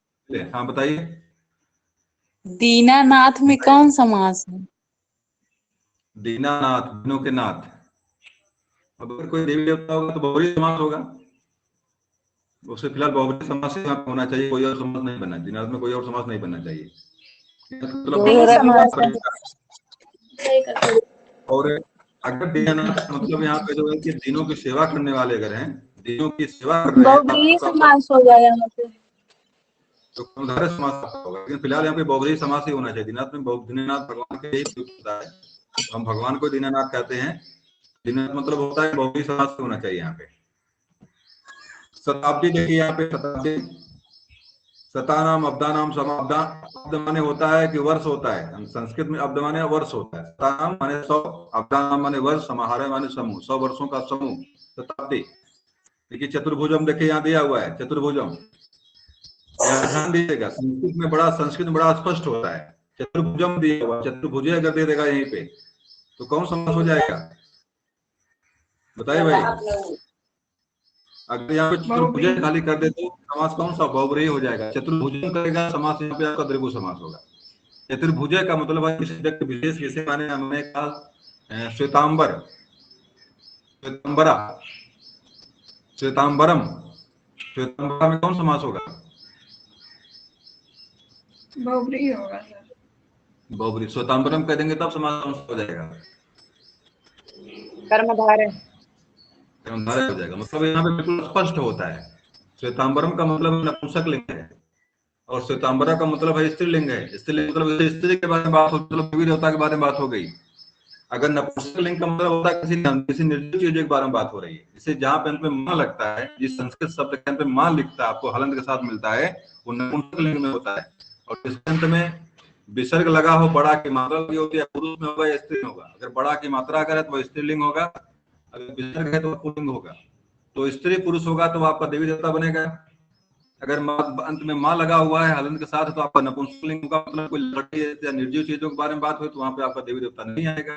हाँ बताइए। दीनानाथ में कौन समास है? दीनानाथ, दिनों के नाथ। अब अगर कोई देवी देवता होगा तो बहुब्रीहि समास होगा, उससे फिलहाल बहुब्रीहि समास ही होना चाहिए, कोई और समास नहीं बनना, दीनानाथ में कोई और समास नहीं बनना चाहिए। मतलब और अगर दीनानाथ मतलब यहाँ पे जो है कि दिनों की सेवा करने वाले अगर हैं, दिनों की सेवा कर रहे हैं, बहुव्रीहि समास हो जाएगा यहाँ पे। तो कर्मधारय समास होगा। लेकिन फिलहाल यहाँ पे बहुब्रीहि समास ही होना चाहिए। दीनानाथ में दीनानाथ भगवान के ही होता है, हम भगवान को दीनानाथ कहते हैं। दीनानाथ मतलब होता है बहुब्रीहि समास होना चाहिए यहाँ पे। शताब्दी देखिए यहाँ पे, शताब्दी, शतानाम अब्दानाम समाब्दा, अब्द माने होता है कि वर्ष होता है, संस्कृत में अब्द माने वर्ष होता है। शतानाम माने 100, अब्दानाम माने वर्ष, समाहारय माने समूह, 100 वर्षों का समूह शताब्दी। देखिए चतुर्भुजम देखिए यहाँ दिया हुआ है, चतुर्भुजम, ध्यान दीजिएगा, संस्कृत में बड़ा स्पष्ट होता है। चतुर्भुजम दिया हुआ, चतुर्भुज अगर दे देगा यहीं पे तो कौन समास हो जाएगा? बताइए भाई। अगर यहाँ पे चतुर्भुज खाली कर दे तो समास कौन सा? बहुब्रीहि हो जाएगा। चतुर्भुजम करेगा समास, यहाँ पे आपका द्विगु समास होगा। चतुर्भुज का मतलब है किसी व्यक्ति विशेष, जैसे माने हमने कहा श्वेतांबर, श्वेतांबरा, श्वेतांबरम, श्वेतांबरा में कौन समास होगा? बहुब्रीहि होगा सर। बहुब्रीहि। श्वेतांबरम कह देंगे तब समास कौन सा हो जाएगा? कर्मधारय। कर्मधारय हो जाएगा। मतलब यहाँ पे बिल्कुल स्पष्ट होता है। श्वेतांबरम का मतलब नपुंसक लिंग है और श्वेतांबरा का मतलब है स्त्रीलिंग है। स्त्रीलिंग मतलब स्त्री के बारे में बात हो, मतलब देवी देवता के बारे में बात हो गई। अगर नपुंसक लिंग का मतलब होता है किसी निर्जीव चीजों के बारे में बात हो रही है। इसे जहां पे अंत में मां लगता है, जिस संस्कृत शब्द के अंत में मां लिखता है आपको हलंत के साथ मिलता है, वो नपुंसक लिंग में होता है। और इसके अंत में विसर्ग लगा हो, बड़ा की मात्रा लगी होती है, पुरुष में होगा या स्त्री में होगा। अगर बड़ा की मात्रा अगर है तो स्त्रीलिंग होगा, अगर विसर्ग है तो पुल्लिंग होगा। तो स्त्री पुरुष होगा तो आपका देवी देवता बनेगा। अगर अंत में मां लगा हुआ है हलंत के साथ तो आपका नपुंसकलिंग होगा, मतलब कोई लड़की या निर्जीव चीजों के बारे में बात हो तो वहां पे आपका देवी देवता नहीं आएगा।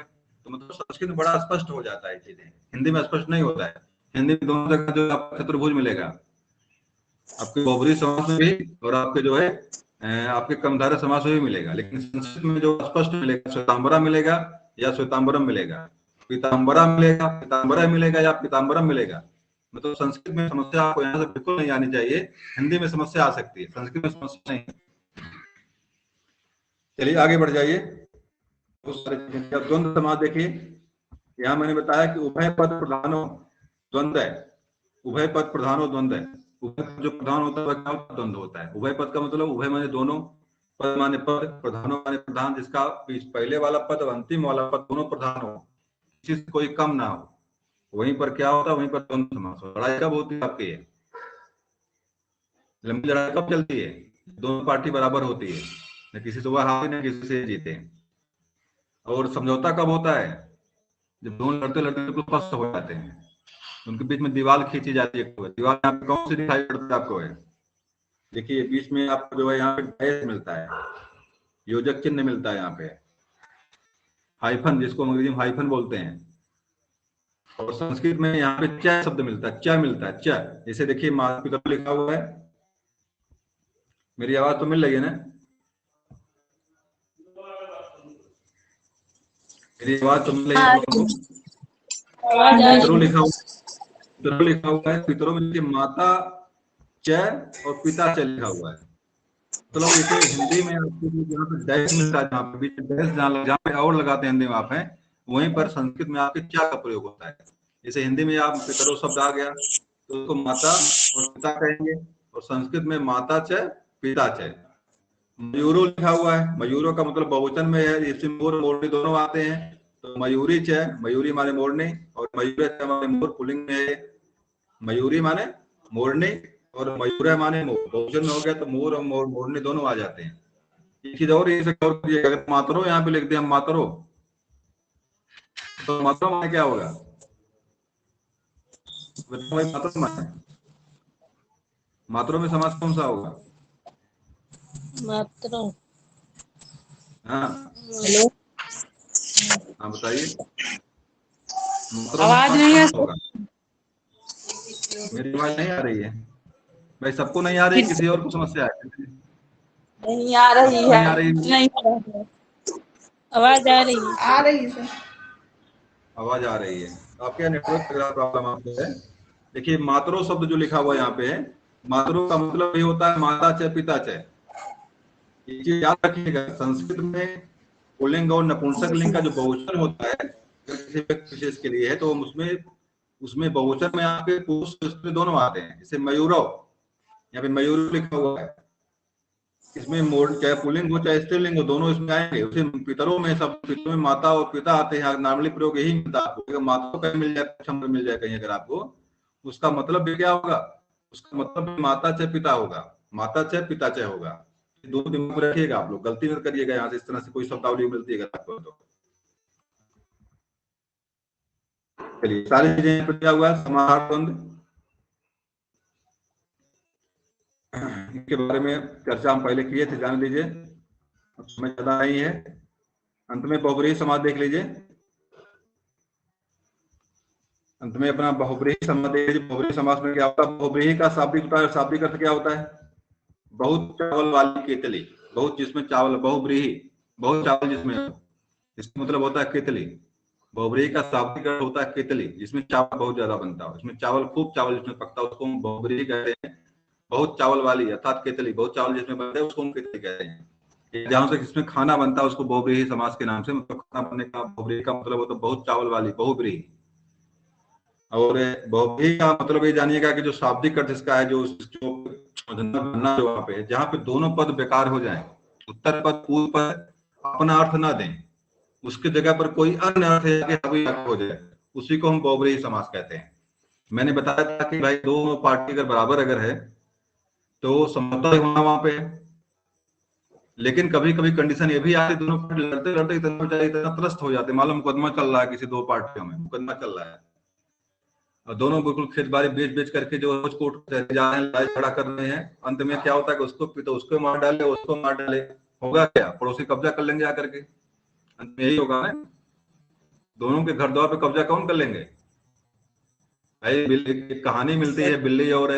तो मतलब संस्कृत में बड़ा स्पष्ट हो जाता है चीजें, हिंदी में स्पष्ट नहीं होता है। हिंदी में दोनों जगह जो आपका चतुर्भुज मिलेगा, आपके बहुब्रीहि समास में भी और आपके जो है आपके कर्मधारय समास में भी मिलेगा। लेकिन संस्कृत में जो स्पष्ट मिलेगा, श्वेतांबरा मिलेगा या श्वेतांबरम मिलेगा, पीतांबरा मिलेगा, पीतांबरा मिलेगा या पीतांबरम मिलेगा। मतलब संस्कृत में समस्या आपको यहाँ से बिल्कुल नहीं आनी चाहिए, हिंदी में समस्या आ सकती है, संस्कृत में समस्या नहीं। चलिए आगे बढ़ जाइए। बहुत सारे द्वंद्व समास देखिए, यहाँ मैंने बताया कि उभय पद प्रधानो द्वंद्व है, उभय पद प्रधानो द्वंद्व है। उभय पद जो प्रधान होता है वह क्या द्वंद्व होता है? उभय पद का मतलब उभय माने दोनों, पद माने पद, प्रधानो माने प्रधान, जिसका पहले वाला पद और अंतिम वाला पद दोनों प्रधान हो, किसी से कोई कम ना हो, वहीं पर क्या होता है? वहीं पर द्वंद्व समास हो। लड़ाई कब होती है आपकी? लंबी लड़ाई कब चलती है? दोनों पार्टी बराबर होती है, न किसी से वह हारे न किसी से जीते। और समझौता कब होता है? जब दोनों लड़ते लड़ते बिल्कुल पस्त हो जाते हैं, उनके बीच में दीवार खींची जाती है। दीवार यहाँ पे कौन सी दिखाई पड़ती है आपको? है देखिए बीच में आपको जो है यहाँ पे डैश मिलता है, योजक चिन्ह मिलता है यहाँ पे, हाइफन, जिसको अंग्रेजी में हाइफन बोलते हैं। और संस्कृत में यहाँ पे च शब्द मिलता है, च मिलता है, च। जैसे देखिए माता पिता लिखा हुआ है। मेरी आवाज तो मिल रही है ना? मेरी आवाज तो मिल रही है लोगों को? पितरों लिखा हुआ, पितरों लिखा हुआ है। पितरों में देखिए माता च और पिता च लिखा हुआ है। मतलब जैसे हिंदी में आपको जहाँ पे डैश मिलता है, जहाँ पे बीच में डैश जहाँ पे और लगाते हैं हिंदी में आप हैं, वहीं पर संस्कृत में आपके च का प्रयोग होता है। जैसे हिंदी में आप पितरों शब्द आ गया तो उसको माता और पिता कहेंगे, और संस्कृत में माता च पिता च। मयूरो लिखा हुआ है, मयूरों का मतलब बहुवचन में है, इसमें मोर मोरनी दोनों आते हैं। तो मयूरी च, मयूरी माने मोरनी, और मयूर माने मोर, पुल्लिंग में है। मयूरी माने मोरनी और मयूर माने मोर, बहुवचन में हो गया तो मोर और मोरनी दोनों आ जाते हैं। एक चीज और ये और करिएगा, अगर मातरो यहाँ पे लिख दिया हम मातरो, तो मातरो माने क्या होगा? मातरो माने, मातरो में समास कौन सा होगा? मात्रो। हाँ हेलो, हाँ बताइए। आवाज नहीं है। होगा। मेरी आवाज नहीं आ रही है भाई? सबको नहीं आ रही, किसी और को समस्या है? नहीं आ रही है, नहीं आ रही, नहीं आ रही है। आवाज आ रही है, आ रही है सर। आवाज आ रही है। आपके नेटवर्क प्रॉब्लम आपको है। देखिए मातरो शब्द जो लिखा हुआ यहाँ पे है, मातरो का मतलब ये होता है माता च पिता च। ये चीज याद रखिएगा, संस्कृत में पुल्लिंग और नपुंसक लिंग का जो बहुवचन होता है किसी व्यक्ति विशेष के लिए है, तो उसमें उसमें बहुवचन में आपके पुरुष स्त्री दोनों आते हैं। जैसे मयूरो, यहाँ पे मयूर लिखा हुआ है, इसमें मोर चाहे पुल्लिंग हो चाहे स्त्रीलिंग हो, दोनों इसमें आएंगे। उसे पितरों में, सब पितरों में माता और पिता आते हैं। नॉर्मली प्रयोग यही मिलता है आपको, अगर माता कहीं मिल जाए, शब्द मिल जाए कहीं अगर आपको, उसका मतलब भी क्या होगा? उसका मतलब माता चाहे पिता होगा, माता चाहे पिता चाहे होगा। दो दिमाग में रखिएगा, आप लोग गलती मत करिएगा यहाँ से, इस तरह से कोई शब्दावली मिलती है अगर आपको तो। चलिए सारी चीजें क्या हुआ, समाहार द्वंद के बारे में चर्चा हम पहले किए थे, जान लीजिए, अब समय ज्यादा नहीं है। अंत में बहुब्रीहि समास देख लीजिए, अंत में अपना बहुब्रीहि समास देख लीजिए। बहुब्रीहि समास में क्या होता है? बहुब्रीहि का शाब्दिक होता है, शाब्दिक अर्थ क्या होता है? बहुत चावल वाली केतली, बहुत जिसमें चावल, बहुब्रीहि बहुत चावल जिसमें, इसका मतलब होता है केतली। बहुब्रीहि का शाब्दिक अर्थ होता है केतली, जिसमें चावल बहुत ज्यादा बनता है, इसमें चावल खूब चावल जिसमें पकता है उसको हम बहुब्रीहि कहते हैं। बहुत चावल वाली अर्थात केतली, बहुत चावल जिसमें बनता है उसको हम केतली कहते हैं। जहां से जिसमें खाना बनता है उसको बहुब्रीहि समास के नाम से, मतलब खाना बनने का बहुब्रीहि का मतलब होता है बहुत चावल वाली, बहुब्रीहि। और बहुब्रीहि का मतलब ये जानिएगा कि जो शाब्दिक अर्थ इसका है, जो बनना जो वहां पे, जहाँ पे दोनों पद बेकार हो जाए, उत्तर पद पूर्व पद अपना अर्थ ना दें, उसके जगह पर कोई अन्य अर्थ हो जाए, उसी को हम बहुब्रीहि समास कहते हैं। मैंने बताया था कि भाई दोनों पार्टी अगर बराबर अगर है तो समझौता होना वहां पे, लेकिन कभी कभी कंडीशन ये भी आती है, दोनों पार्टी लड़ते लड़ते इतना त्रस्त हो जाते, मालूम मुकदमा चल रहा है, किसी दो पार्टियों में मुकदमा चल रहा है, और दोनों बिल्कुल खेत बाड़ी बेच बेच करके जो रोज कोर्ट जा रहे हैं, लड़ाई झगड़ा कर रहे हैं। अंत में क्या होता है कि उसको मार डाले, उसको मार डाले, होगा क्या? पड़ोसी कब्जा कर लेंगे आकर के, अंत में यही होगा ना। दोनों के घर द्वार पे कब्जा कौन कर लेंगे? भाई बिल्ली की कहानी मिलती है, बिल्ली और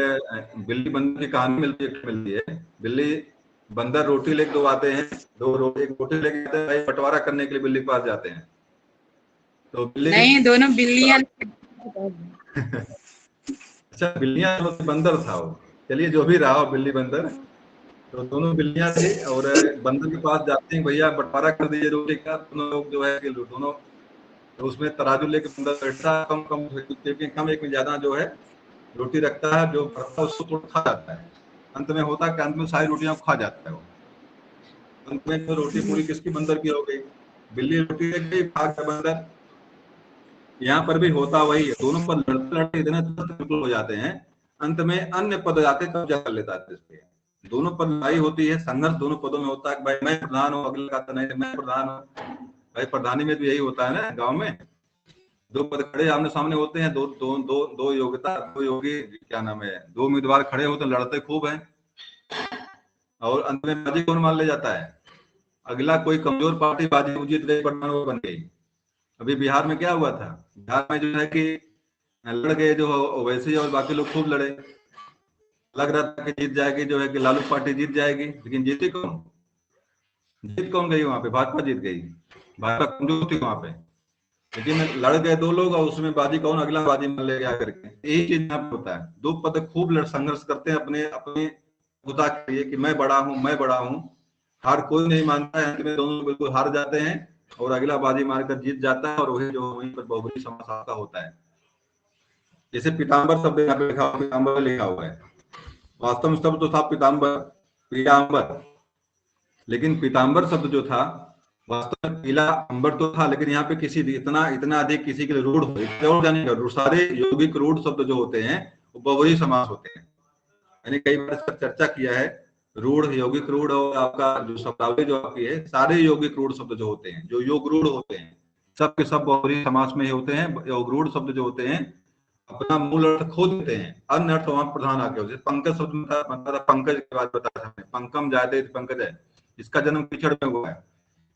बिल्ली बंदर की कहानी मिलती है। बिल्ली बंदर रोटी लेके दो आते हैं, एक रोटी लेके आते हैं, भाई बंटवारा करने के लिए बिल्ली के पास जाते हैं। तो बिल्ली नहीं, दोनों बिल्लियां। अच्छा बिल्लियां, बंदर था वो, चलिए जो भी रहा हो, बिल्ली बंदर, तो दोनों बिल्लियां थी और बंदर के पास जाते हैं, भैया बंटवारा कर दीजिए रोटी का। दोनों लोग जो है कि दोनों, तो उसमें तराजू लेके बंदर बैठता है, कम कम एक में ज्यादा जो है रोटी रखता है, जो भरता है उसको तोड़ खा जाता है। अंत में होता है कि अंत में सारी रोटियां खा जाता है वो। अंत में तो रोटी पूरी किसकी? बंदर की हो गई। बिल्ली रोटी ले गई, भाग गया बंदर। यहाँ पर भी होता वही है, दोनों पर लड़ते लड़ते इतने बिल्कुल हो जाते हैं, अंत में अन्य पद जाके कब्जा कर लेता है। इसलिए दोनों पद लड़ाई होती है, संघर्ष दोनों पदों में होता है। भाई मैं प्रधान हूँ, अगले कहता नहीं मैं प्रधान हूँ। भाई प्रधानी में तो यही होता है ना, गांव में दो पद खड़े आमने सामने होते हैं, दो दो दो दो योग्यता, दो योगी, क्या नाम है, दो उम्मीदवार खड़े होते हैं, लड़ते खूब हैं, और अंत में बाजी कौन मान ले जाता है? अगला कोई कमजोर पार्टी बाजी जीत गई, प्रधान वो बन गई। अभी बिहार में क्या हुआ था? बिहार में जो है कि लड़ गए जो ओवैसी और बाकी लोग खूब लड़े, लग रहा था कि जीत जाएगी, जो है कि लालू पार्टी जीत जाएगी, लेकिन जीती कौन? जीत कौन गई वहां पे? भाजपा जीत गई। भाजपा कमजोर थी वहां पे, लेकिन लड़ गए दो लोग और उसमें बाजी कौन? अगला बाजी मान ले गया करके। यही चीज यहाँ पे होता है, दो पद खूब संघर्ष करते हैं अपने अपने खुदा के लिए कि मैं बड़ा हूँ, मैं बड़ा हूँ। हार कोई नहीं मानता है, अंत में दोनों बिल्कुल हार जाते हैं और अगला बाजी मारकर जीत जाता है, और वही जो वहीं पर बहुबली समास आपका होता है। जैसे पीताम्बर शब्द यहाँ पे लिखा हुआ, पीताम्बर लिखा हुआ है, वास्तव में शब्द तो था पीताम्बर, पीताम्बर, लेकिन पीताम्बर शब्द जो था वास्तव में पीला अंबर तो था, लेकिन यहाँ पे किसी इतना इतना अधिक किसी के लिए रूढ़ हो, सारे यौगिक रूढ़ शब्द जो होते हैं वो बहुवचन समास होते हैं। मैंने कई बार इसका चर्चा किया है। रूढ़, यौगिक रूढ़ और आपका जो शब्दावली जो आपकी है, सारे यौगिक रूढ़ शब्द जो होते हैं, जो योग रूढ़ होते हैं, सब के सब बहुवचन समास में ही होते हैं। योग रूढ़ शब्द जो होते हैं अपना मूल अर्थ खो देते हैं, अन्य अर्थ वहां प्रधान आके होते हैं। पंकज शब्द में था, पंकज की बात बताया हमने, पंकम जायते पंकज है, इसका जन्म कीचड़ में हुआ है।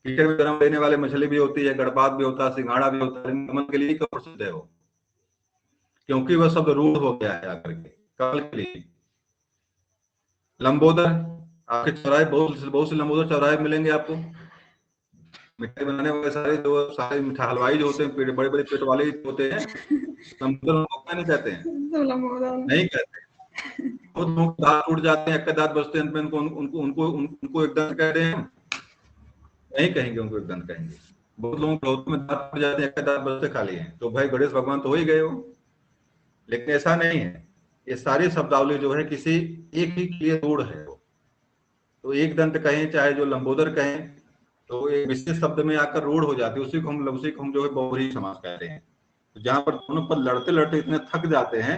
कीचड़ में जन्म लेने वाले मछली भी होती है, गड़बात भी होता है, सिंघाड़ा भी होता है, कमल के लिए प्रसिद्ध है वो, क्योंकि वह शब्द रूढ़ हो गया है आकर के कमल के लिए। लंबोदर, आपके चौराहे बहुत से लंबोदर चौराहे मिलेंगे आपको। मिठाई बनाने वाले सारे मिठाई हलवाई जो होते हैं, बड़े बड़े पेट वाले होते हैं, लंबोदर क्या नहीं कहते हैं? नहीं कहते। बहुत लोग दांत टूट जाते हैं, एक दांत बचते हैं, उनको उनको उनको उनको एक दांत कहते हैं, नहीं कहेंगे उनको एक दांत कहेंगे। बहुत लोगों के में दांत टूट जाते हैं, एक दांत बचते खाली हैं, तो भाई गणेश भगवान तो हो ही गए हो। लेकिन ऐसा नहीं है, ये सारी शब्दावली जो है किसी एक ही के लिए रूढ़ है। तो एक दंत कहें चाहे जो लंबोदर कहें, तो एक विशेष शब्द में आकर रूढ़ हो जाती है, उसी को हम जो है बहुवचन समास कहते हैं। तो जहां पर दोनों पद लड़ते लड़ते इतने थक जाते हैं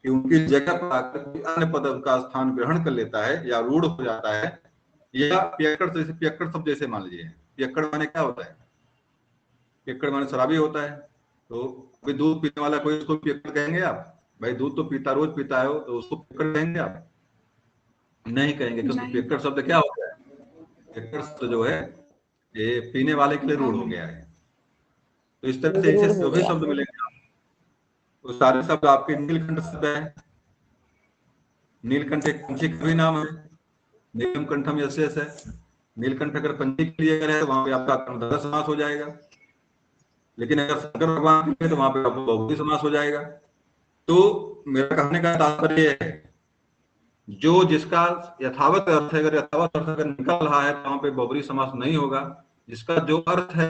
कि उनकी जगह पर आकर अन्य पद का स्थान ग्रहण कर लेता है या रूढ़ हो जाता है, या पियक्कड़, जैसे पियक्कड़ शब्द जैसे मान लीजिए, पियक्कड़ माने क्या होता है? पियक्कड़ माने शराबी होता है। तो कोई दूध पीने वाला कोई उसको पियक्कड़ कहेंगे आप? भाई दूध तो पीता, रोज पीता है, तो उसको पियक्कड़ कहेंगे आप? नहीं कहेंगे। तो पियक्कड़ शब्द क्या होता है? पियक्कड़ शब्द जो है ये पीने वाले के लिए रूढ़ हो गया है। तो इस तरह से ऐसे जो भी शब्द मिलेंगे वो सारे शब्द आपके नीलकंठ शब्द है। नीलकंठ एक पंछी का भी नाम है, नीलम कंठम यशेष है। नीलकंठ अगर पंछी के लिए है तो वहां पे आपका कर्मधारय समास हो जाएगा, लेकिन अगर शंकर भगवान के लिए तो वहां पे आपको बहुवचन समास हो जाएगा। तो मेरा कहने का तात्पर्य है, जो जिसका यथावत अर्थ है, अगर यथावत अर्थ अगर निकल रहा है तो वहां पे बहुवचन समास नहीं होगा। जिसका जो अर्थ है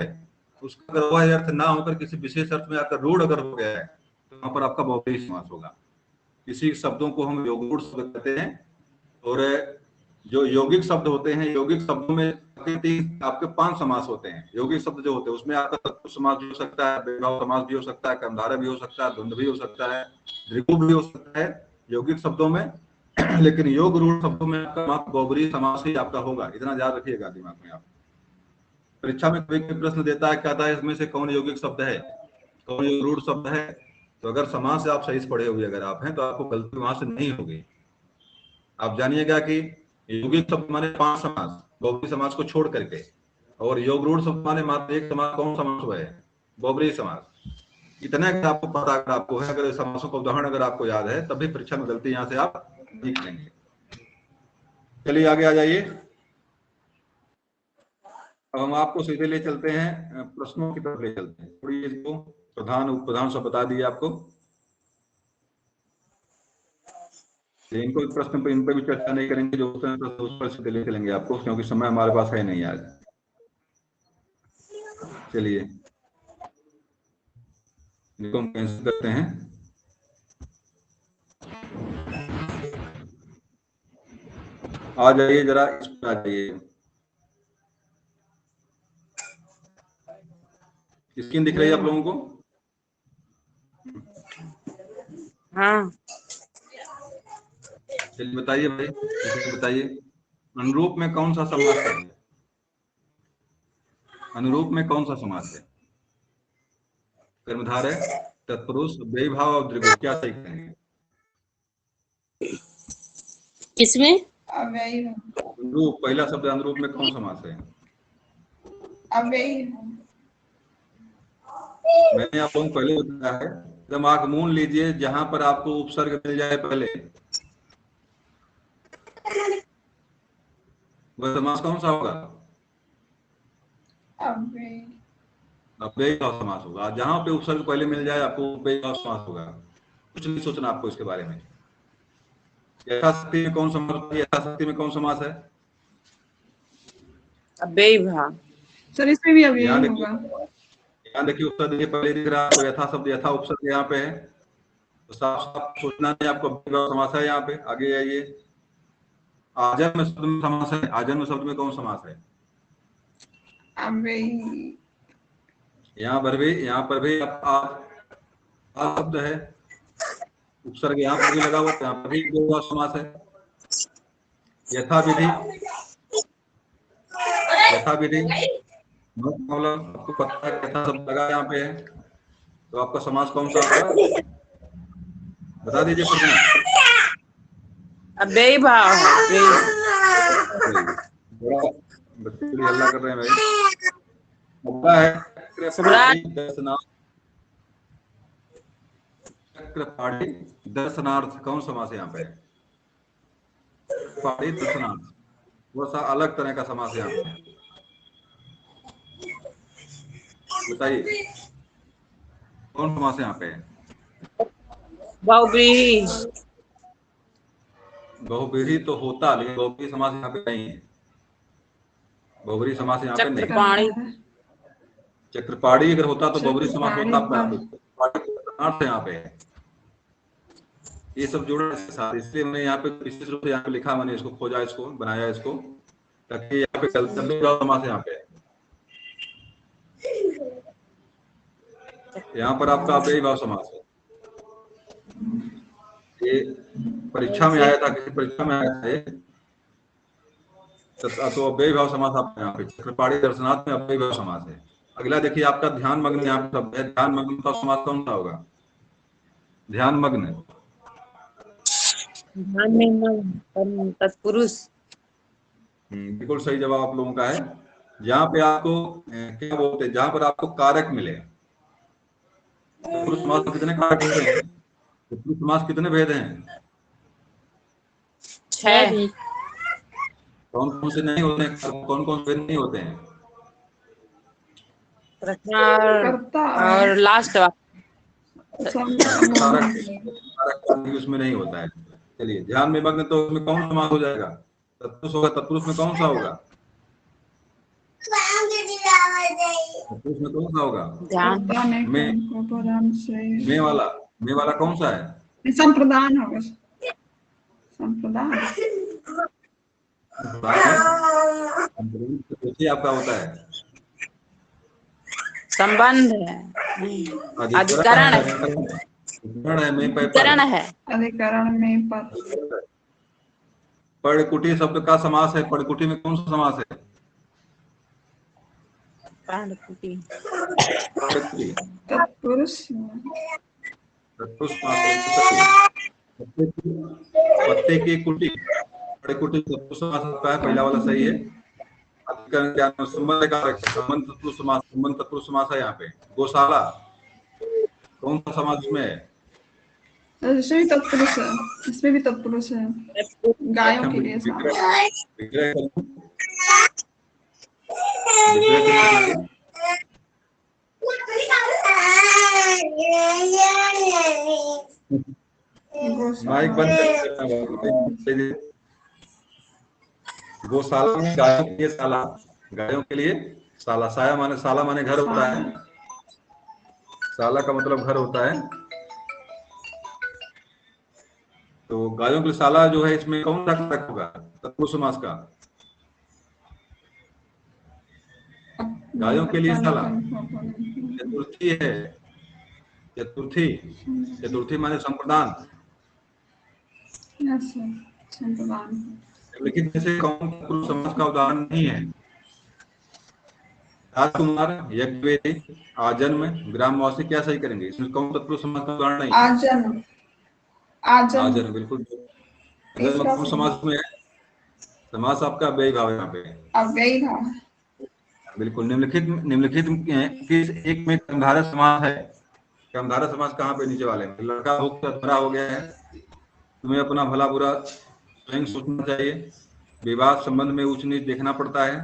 उसका अगर वह अर्थ ना होकर किसी विशेष अर्थ में आकर रूढ़ अगर हो गया है तो वहां पर आपका बहुवचन समास होगा। किसी शब्दों को हम योगरूढ़ शब्द कहते हैं, और जो यौगिक शब्द होते हैं, यौगिक शब्दों में आपके 5 समास होते हैं। यौगिक शब्द जो होते हैं उसमें आपका तत्पुरुष समास भी हो सकता है, वैभव समास भी हो सकता है, कर्मधारय भी हो सकता है, द्वंद्व भी हो सकता है, द्विगु भी हो सकता है यौगिक शब्दों में। लेकिन योग रूढ़ शब्दों में आपका मात्र बहुब्रीहि समास ही आपका होगा, इतना याद रखिएगा दिमाग में। आप परीक्षा में कभी प्रश्न देता है, कहता है इसमें से कौन यौगिक शब्द है, कौन योग रूढ़ शब्द है, तो अगर समास से आप सही से पढ़े हुए अगर आप हैं तो आपको गलती वहां से नहीं होगी। आप जानिएगा कि यौगिक शब्द माने 5 समास बहुब्रीहि समास को छोड़ करके, और योग रूढ़ शब्द माने मात्र एक समास, कौन समास हुआ है? बहुब्रीहि समास। इतना अगर आपको पता, अगर आपको है, अगर समासों का उदाहरण अगर आपको याद है, तभी परीक्षा में गलती यहाँ से आप नहीं करेंगे। चलिए आगे आ जाइए। अब हम आपको सीधे ले चलते हैं, प्रश्नों की तरफ ले चलते हैं। थोड़ी इसको प्रधान उप प्रधान सब बता दिए आपको, इनको प्रश्न पर इन पर भी चर्चा नहीं करेंगे, जो प्रश्न उस पर सीधे ले चलेंगे आपको, क्योंकि समय हमारे पास है नहीं आज। चलिए इनको हम कैंसिल करते हैं। आ जाइए जरा, इस पर आ जाइए। स्क्रीन दिख रही है आप लोगों को? हाँ चलिए बताइए भाई, बताइए अनुरूप में कौन सा समास है? अनुरूप में कौन सा समास है? कर्मधारय, तत्पुरुष, अव्ययी भाव और द्विगु, क्या सही कहेंगे? किसमें? अव्ययी है। अनुरूप, पहला शब्द अनुरूप में कौन समास है? अव्ययी है। मैंने आप लोगों को पहले बताया है, एकदम आंख मूंद लीजिए, जहां पर आपको उपसर्ग मिल जाए पहले, वह समास कौन सा होगा? अव्ययी। अव्ययी भाव समास होगा। जहां पे उपसर्ग पहले मिल जाए आपको अव्ययी भाव समास होगा। कुछ नहीं सोचना आपको इसके बारे में। यथाशक्ति में कौन समास होता है? यथाशक्ति में कौन समास है? अव्ययी भाव। सर इसमें भी यहाँ अव्ययी देखिए, होगा। यहाँ देखिए उपसर्ग देखिए पहले दिख रहा है आपको, यथा शब्द यथा उपसर्ग यहाँ पे है, तो साफ साफ सोचना नहीं आपको अव्ययी भाव समास है। यहाँ पे आगे आइए, आजन्म शब्द में समास है। आजन्म शब्द में कौन समास है? अव्ययी। यहाँ पर भी आप शब्द है, उपसर्ग यहाँ पर भी लगा हुआ, यहाँ पर भी द्विगु समास है। यथा विधि, यथा विधि आपको पता है यथा शब्द लगा यहाँ पे है, तो आपका समास कौन सा होगा? बता दीजिए प्रश्न। अव्ययी भाव है। बड़ा बच्चे भी हल्ला कर रहे हैं भाई। अगला है चक्रपाणी दर्शनार्थ, कौन समास है यहाँ पे? चक्रपाणी दर्शनार्थ, वो सा अलग तरह का समास है यहाँ पे। बताइए कौन समास है यहाँ पे? बहुव्रीहि। बहुव्रीहि तो होता, लेकिन बहुव्रीहि समास यहाँ पे नहीं है। बहुव्रीहि समास यहाँ पे नहीं है। चक्रपाणी। चक्रपाणी अगर होता तो बहुव्रीहि समास होता अपना। चक्रपाणी यहाँ पे है, ये सब जुड़ा है इसके साथ, इसलिए मैंने यहाँ पे विशेष रूप से यहाँ पे लिखा, मैंने इसको खोजा, इसको बनाया, इसको ताकि यहाँ पे समास यहाँ पे, यहाँ पर आपका अव्ययी भाव समास है। ये परीक्षा में आया था, किसी परीक्षा में आया था, तो अव्ययी भाव समास आपका यहाँ पे चक्रपाणी दर्शनार्थ में अव्ययी भाव समास है। अगला देखिए आपका ध्यान मग्न, यहाँ पे शब्द है ध्यान मग्न का समास कौन सा होगा? ध्यान मग्न, ध्यान में तत्पुरुष। बिल्कुल सही जवाब आप लोगों का है। जहाँ पे आपको क्या बोलते हैं, जहाँ पर आपको कारक मिले। पुरुष समास कितने कारक होते हैं? पुरुष समास कितने भेद हैं? 6। कौन कौन से नहीं होते हैं? कौन कौन से नहीं होते हैं? कर्ता और लास्ट कारक उसमें नहीं होता है। चलिए ध्यान में मग्न, तो उसमें कौन समास हो जाएगा? तत्पुरुष होगा। तत्पुरुष में कौन सा होगा? तत्पुरुष में कौन सा होगा? ध्यान में वाला कौन सा है? संप्रदान होगा। संप्रदान आपका होता है संबंध है, अधिकरण है, अधिकरण है। अधिकरण में पद। पड़कुटी शब्द का समास है। पड़कुटी में कौन सा समास है? तत्पुरुष। पत्ते की कुटी, पड़कुटी तत्पुरुष समास होता है, पहला वाला सही है। अधिकरण क्या है? संबंध कारक, संबंध तत्पुरुष समास, संबंध तत्पुरुष समास है यहाँ पे। गौशाला कौन सा समास में है? इसमें भी तत्पुरुष है, इसमें भी तत्पुरुष है, गायों के लिए। माइक बंद कर। गौशाला में गायों के लिए शाला, गायों के लिए शाला। शाला माने घर होता है, शाला का मतलब घर होता है। तो गायों के लिए शाला जो है, इसमें कौन सा कारक होगा तत्पुरुष समास का? गायों के लिए शाला चतुर्थी है। चतुर्थी माने संप्रदान। लेकिन जैसे कौन पुरुष समास का उदाहरण नहीं है। राजकुमार, यज्ञवेदी, आजन्म, ग्रामवासी, क्या सही करेंगे? इसमें कौन तत्पुरुष समास का उदाहरण नहीं है। आजन्म, आजन्म, आजन्म बिल्कुल। अगर कौन समास में है? समास आपका अव्ययी भाव यहाँ पे। अव्ययी भाव बिल्कुल। निम्नलिखित किस एक में कर्मधारय समास है? कर्मधारय समास कहाँ पे? नीचे वाले में। लड़का हो बड़ा हो गया है, तुम्हें अपना भला बुरा स्वयं सोचना चाहिए, विवाह संबंध में ऊंच नीच देखना पड़ता है,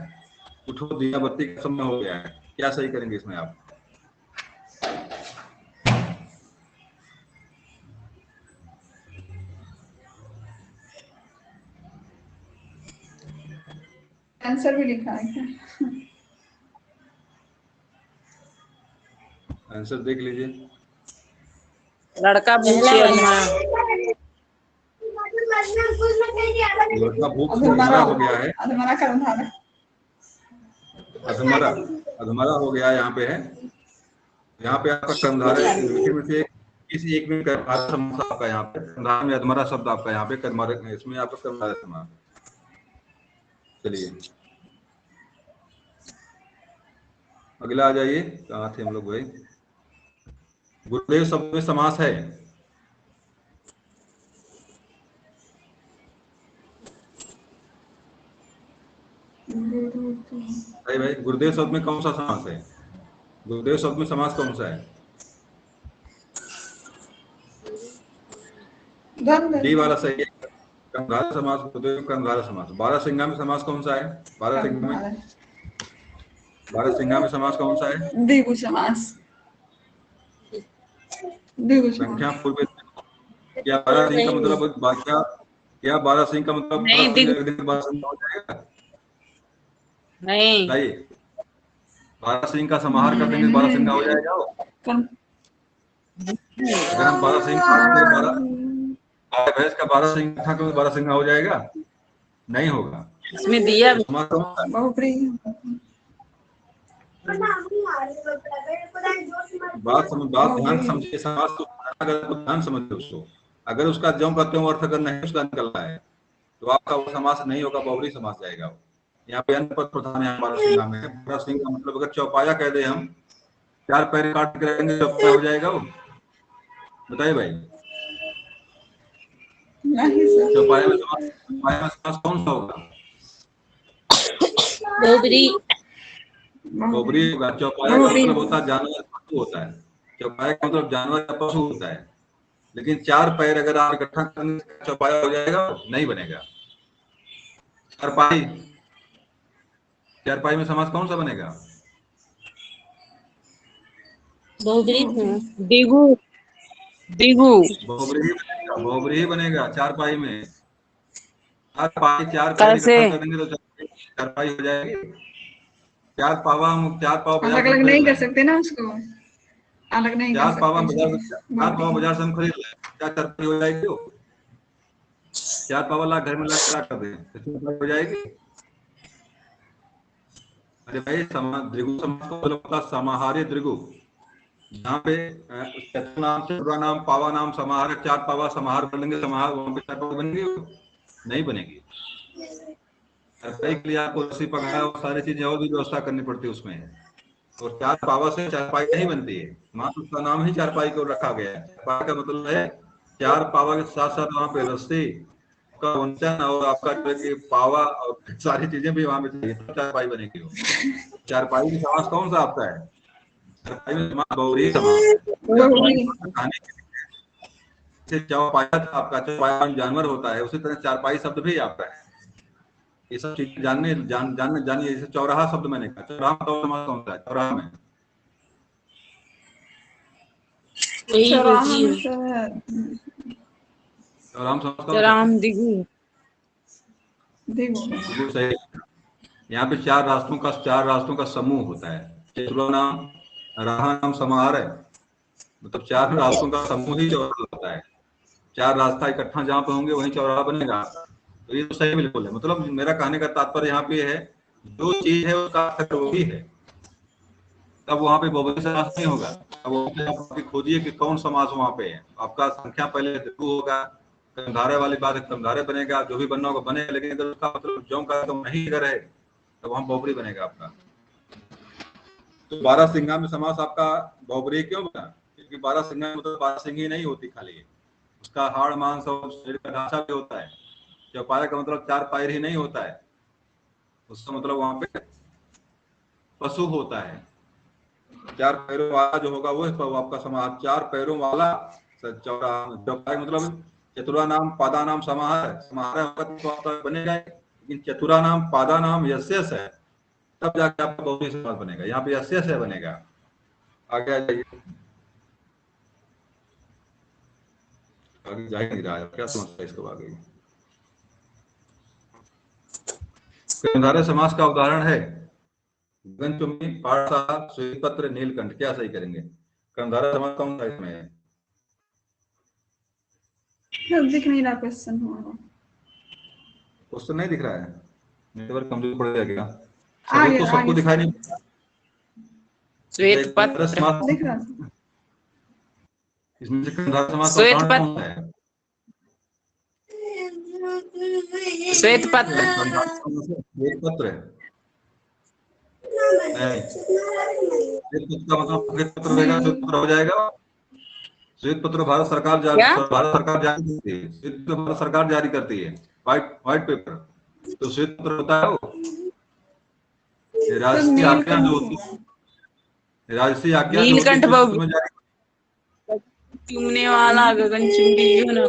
उठो दिया बत्ती का समय हो गया है, क्या सही करेंगे इसमें आप? आंसर भी लिखा है क्या? आंसर देख लीजिए। लड़का भूख से अधमरा, लड़का भूख से अधमरा हो गया है। अधमरा कर्मधारय, अधमरा, अधमरा हो गया यहाँ पे है। यहाँ पे आपका कर्मधारय में से किसी एक में कर्मधारय समास आपका यहाँ पे, कर्मधारय में अधमरा शब्द आपका यहाँ पे कर्मधारय, इसमें आपका कर्मधारय समास। चलिए अगला आ जाइए। कहाँ थे हम लोग भाई? गुरुदेव शब्द में समास है। भाई गुरुदेव शब्द में कौन सा समास है? गुरुदेव शब्द में समास कौन सा है? डी वाला सही है। कर्मधारय समास, गुरुदेव कर्मधारय समास। बारहसिंगा में समास कौन सा है? बारहसिंगा में समास कौन सा है? द्विगु समास, द्विगु समास। संख्या पूर्व। क्या बारहसिंह का मतलब क्या बारहसिंह का मतलब नहीं, बारहसिंह हो जाएगा? नहीं, बारहसिंह का समाहार कर देंगे, बारहसिंह हो जाएगा वो। अगर हम बारहसिंह भैंस का बारहसिंह था तो बारहसिंह हो जाएगा? नहीं होगा। इसमें दिया बात ध्यान समझिए, समास को ध्यान समझिए उसको। अगर उसका ज्यों का त्यों अर्थ अगर नहीं उसका निकलना है तो आपका वो समास नहीं होगा, बहुब्रीहि समास जाएगा वो। यहाँ पे अन्य पद प्रधान है बारहसिंगा में। बारहसिंह का मतलब अगर चौपाया कह दे हम, चार पैर काट के रहेंगे चौपाया हो जाएगा वो? बताइए भाई। चौपाया में समास कौन सा होगा? बहुब्रीहि। बहुब्रीहि होगा। चौपाया का मतलब होता है जानवर, पशु होता है। चौपाया का मतलब जानवर या पशु होता है। लेकिन चार पैर अगर आप इकट्ठा करेंगे चौपाया हो जाएगा? नहीं बनेगा। चारपाई, चारपाई में समास कौन सा बनेगा? द्विगु, द्विगु। बहुब्रीहि बनेगा चारपाई में। चार पैर इकट्ठा कर देंगे तो चारपाई हो जाएगी। चार पावा अलग अलग नहीं कर सकते ना उसको, अलग नहीं चार कर पावा सकते। बाजार से हम खरीद ले, क्या चारपाई हो जाएगी वो? चार पावा ला घर में ला कर दे हो जाएगी? अरे भाई द्विगु समास को बोलता समाहार्य द्विगु। यहाँ पे नाम पावा नाम समाहार, चार पावा समाहार कर लेंगे, समाहार वहां पे चार पावा बनेगी? नहीं बनेगी। के लिए आपको रस्सी पकड़ा और सारी चीजें और भी व्यवस्था करनी पड़ती है उसमें। और चार पावा से चारपाई नहीं बनती है, मात्र उसका नाम ही चारपाई को रखा गया है। चारपाई का मतलब है चार पावा के साथ साथ वहां पे रस्सी का वंचन और आपका पावा और सारी चीजें भी वहां पे चाहिए, तो चारपाई बनेगी वो। चारपाई की समास कौन सा आपका है? चारपाई में समास बहुब्रीहि समास। चौपाया था आपका, चौपाया जानवर होता है, उसी तरह चारपाई शब्द भी आपका है। ये सब चीजें जानिए। जैसे चौराहा शब्द मैंने कहा, चौराहा का समास कौन सा है? चौराहा में चौराहा द्विगु। सही। यहाँ पे चार राष्ट्रों का समूह होता है। चतुरा नाम, राहा नाम समाहार है, मतलब चार राष्ट्रों का समूह ही चौराहा होता है। चार रास्ता इकट्ठा जहाँ पे होंगे वहीं चौराहा बनेगा। तो ये तो सही बिल्कुल है। मतलब मेरा कहने का तात्पर्य यहाँ पे है, जो चीज है उसका अर्थ वही है, तब वहां पे बहुब्रीहि समास नहीं होगा। अब आप खोजिए कि कौन समास वहां पे है। आपका संख्या पहले द्विगु होगा, कर्मधारय वाली बात है, कर्मधारय बनेगा, जो भी बनना होगा बनेगा, लेकिन अगर उसका मतलब जो का तुम नहीं अगर है तो वहां बहुब्री बनेगा आपका। तो 12 सिंगा में समास आपका बहुब्री क्यों बना? क्योंकि 12 सिंगा में मतलब 12 सिंगी नहीं होती खाली, उसका हाड़ मांस और शरीर का ढांचा भी होता है। चौपाया का मतलब 4 पैर ही नहीं होता है, उसका मतलब वहां पे पशु होता है। 4 पैरों वाला जो होगा वो आपका समास 4 पैरों वाला चौपाया मतलब चतुरा नाम पादा नाम समाहार होगा तो आपका बनेगा, लेकिन चतुरा नाम पादा नाम यस्यस है तब जाके आपका बहुब्री समास बनेगा। यहाँ पे यस्यस है बनेगा। आगे आ जाइए, आगे जा ही नहीं रहा है, क्या समझता है इसको आगे? कर्मधारय समास का उदाहरण है गगनचुंबी, पाठशाला, श्वेतपत्र, नीलकंठ। क्या सही करेंगे? कर्मधारय समास कौन सा इसमें है? दिख नहीं रहा क्वेश्चन हमारा। क्वेश्चन नहीं दिख रहा है, नेटवर्क कमजोर पड़ जाएगा। आगे सबको आगे दिखाई नहीं पड़ता। श्वेत पत्र, दिख रहा था। इसमें से कर्मधारय समास का श्वेत उदाहरण पत्र, कौन सा है? श्वेत पत्र, श्वेत पत्र नहीं, श्वेत पत्र का मतलब श्वेत पत्र रहेगा, श्वेत पत्र हो जाएगा। श्वेत पत्र भारत सरकार जारी करती है। श्वेत पत्र भारत सरकार जारी करती है, व्हाइट पेपर। तो श्वेत पत्र होता है वो राजकीय आज्ञा जो होती है, राजसी आज्ञा जो होती है नीलकंठ श्वेत पत्र में जारी। चूमने वाला गगनचुंबी जो है ना।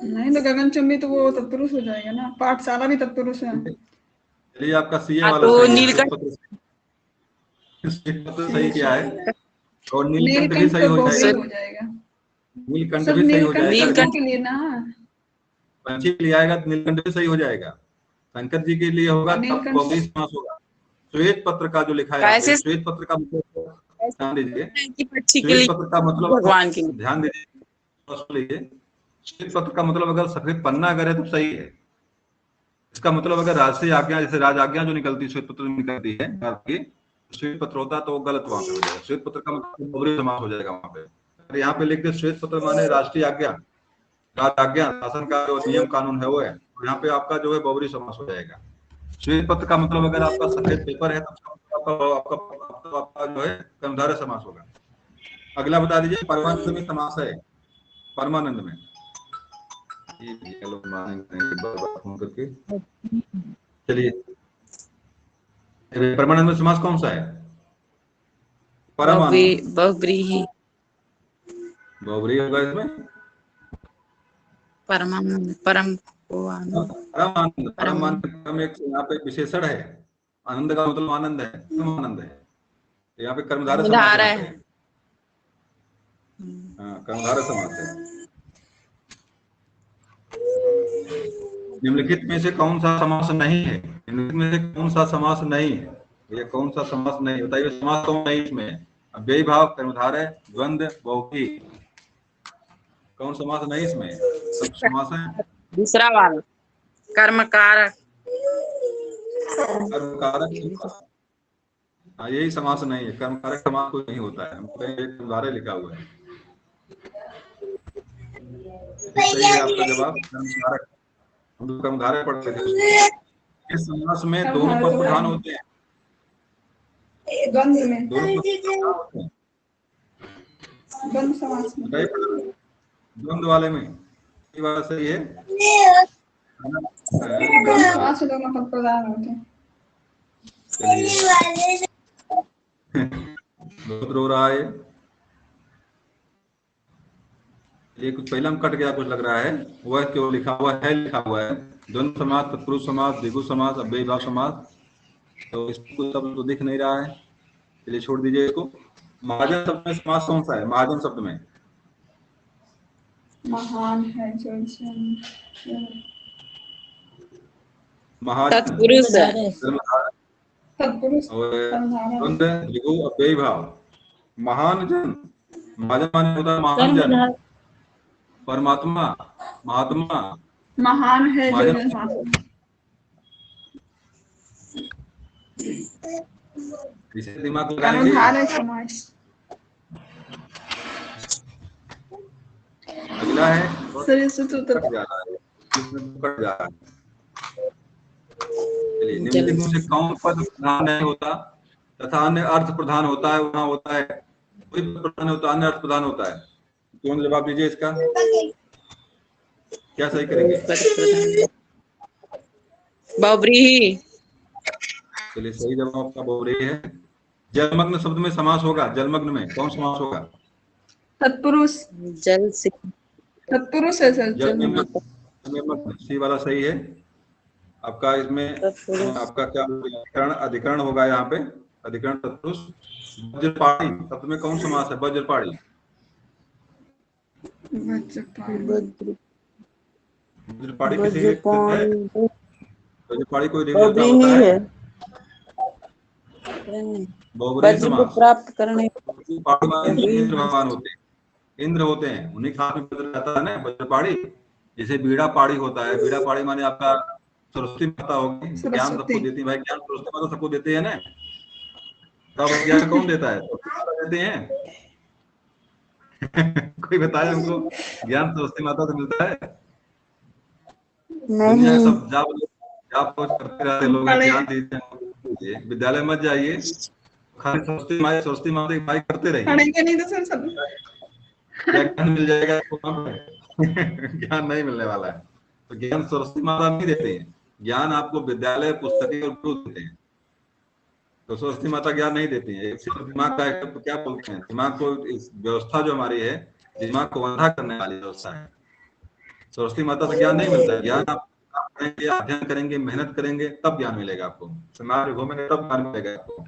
नहीं तो गगनचुंबी तो वो तत्पुरुष हो जाएगा ना, पाठशाला भी तत्पुरुष है। चलिए आपका सीए हाँ, वाला तो सही है, नीलकंठ श्वेत पत्र सही किया है, और नीलकंठ भी नीलकंठ सही तो हो बहुब्री जाएगा। हो जाएगा। नीलकंठ सब भी सही हो नीलकंठ जाएगा, पंछी नीलकंठ के लिए ना। पंछी के लिए आएगा तो नीलकंठ भी सही हो जाएगा। शंकर जी के लिए होगा तब नीलकंठ बहुब्री समास होगा। श्वेत पत्र का जो लिखा है यहाँ पे, कैसे श्वेत पत्र का मतलब ध्यान दीजिए, कि पक्षी के श्वेत लिए, पत्र का मतलब भगवान के लिए। ध्यान दीजिए, सुन लीजिए। श्वेत पत्र का मतलब अगर सफेद पन्ना अगर है तो सही है। इसका मतलब अगर राजसी आज्ञा जैसे राज आज्ञा जो निकलती है श्वेत पत्र में निकलती है आपकी, श्वेत पत्र होता है तो वो गलत वहां पे हो जाएगा। श्वेत पत्र का मतलब बहुब्री समास हो जाएगा वहां पे। अगर यहाँ पे लिख दे श्वेत पत्र माने राष्ट्रीय आज्ञा, राज आज्ञा, शासन का जो नियम कानून है वो है, तो यहाँ पे आपका जो है बहुब्री समास हो जाएगा। श्वेत पत्र का मतलब अगर आपका सफेद पेपर है तो आपका जो है कर्मधारय समास होगा। अगला बता दीजिए, परमानंद में समास है, परमानंद में ये लोग मानेंगे बार-बार फोन करके। चलिए, परमानंद में समास कौन सा है? परमानंद, बहुब्री ही, बहुब्री होगा इसमें। परमानंद, परम को आनंद, परमानंद, परमानंद। परम एक यहाँ पे विशेषण है, आनंद का मतलब आनंद है, परमानंद है। यहाँ पे कर्मधारय समास धारा है। है। हाँ, कर्मधारय समास है। निम्नलिखित में से कौन सा समास नहीं है? निम्नलिखित में से कौन सा समास नहीं है? ये कौन सा समास नहीं बताइए? समास कौन नहीं इसमें? व्यय भाव, कर्मधारय, द्वंद्व, बहुव्रीहि, कौन समास नहीं इसमें? सब समास है। दूसरा वाला कर्मकारक, कर्मकारक, हाँ यही समास नहीं है। कर्मकारक समास कोई नहीं होता है, हमको कहीं एक कर्मधारय लिखा हुआ है। सही है आपका जवाब, कर्मकारक। हम लोग कर्मधारय पढ़ते थे उसमें। इस समास में दोनों पद प्रधान होते हैं, द्वंद्व में, दोनों पद प्रधान होते हैं। द्वंद्व समास में, द्वंद्व वाले में ये वाला सही है। द्वंद्व समास में दोनों पद प्रधान होते हैं। चलिए, बहुत रो रहा है ये, कुछ पहला में कट गया कुछ लग रहा है, वह क्यों लिखा हुआ है? लिखा हुआ है द्वंद्व समास, तत्पुरुष समास, द्विगु समास, अव्ययी भाव समास। तो इसको सब तो दिख नहीं रहा है, चलिए छोड़ दीजिए इसको। महाजन शब्द में समास कौन सा है? महाजन शब्द में महान है जो महाजन, तत्पुरुष है। तत्पुरुष, और कर्मधारय, द्वंद्व, द्विगु, अव्ययी भाव। महान जन, महाजन माने होता है महान जन, परमात्मा, महात्मा, महान है जो महाजन। इसे दिमाग लगाएंगे। कर्मधारय समास। अगला है सर इससे तो कट जा रहा है, इसमें कट जा रहा है। चलिए, निम्नलिखित में से कौन पद प्रधान नहीं होता तथा अन्य अर्थ प्रधान होता है? वहां होता है कोई पद प्रधान होता है, अन्य अर्थ प्रधान होता है। कौन जवाब दीजिए इसका, क्या सही करेंगे? बहुव्रीहि। चलिए, सही जवाब आपका बहुव्रीहि है। जलमग्न शब्द में समास होगा, जलमग्न में कौन समास होगा? तत्पुरुष। जल से तत्पुरुष है सर, जलमग्न, सी वाला सही है आपका। इसमें आपका क्या अधिकरण, अधिकरण होगा यहाँ पे, अधिकरण तत्पुरुष। वज्रपाणी शब्द में कौन समास है? वज्रपाणी। वज्रपाणी किसी वज्रपाणी कोई देवता होता है? वज्र को प्राप्त करने इंद्र भगवान होते हैं, इंद्र होते हैं, उन्हीं के हाथ में वज्र रहता है ना, वज्रपाणी। जैसे बीड़ा पाड़ी होता है, बीड़ा पाड़ी माने आपका सरस्वती माता होगी, ज्ञान सबको देती है भाई, ज्ञान सरस्वती माता सबको देते हैं ना। तब ज्ञान कौन देता है? देते हैं कोई बताए हमको, ज्ञान सरस्वती माता से मिलता है? दुनिया सब जाप करते रहते लोग, ज्ञान देते हैं। विद्यालय मत जाइए, खाली सरस्वती माता की माई करते रहिए, नहीं तो सर सब क्या ज्ञान मिल जाएगा ज्ञान नहीं मिलने वाला है। तो ज्ञान सरस्वती माता नहीं देते हैं, ज्ञान आपको विद्यालय, पुस्तकें और गुरु देते हैं। तो सरस्वती माता ज्ञान नहीं देती है। दिमाग का क्या बोलते हैं, दिमाग को, इस व्यवस्था जो हमारी है, दिमाग को अंधा करने वाली व्यवस्था है। सरस्वती माता से ज्ञान नहीं मिलता है। ज्ञान आप करेंगे, अध्ययन करेंगे, मेहनत करेंगे, तब ज्ञान मिलेगा आपको। समाज घूमेंगे तब ज्ञान मिलेगा आपको।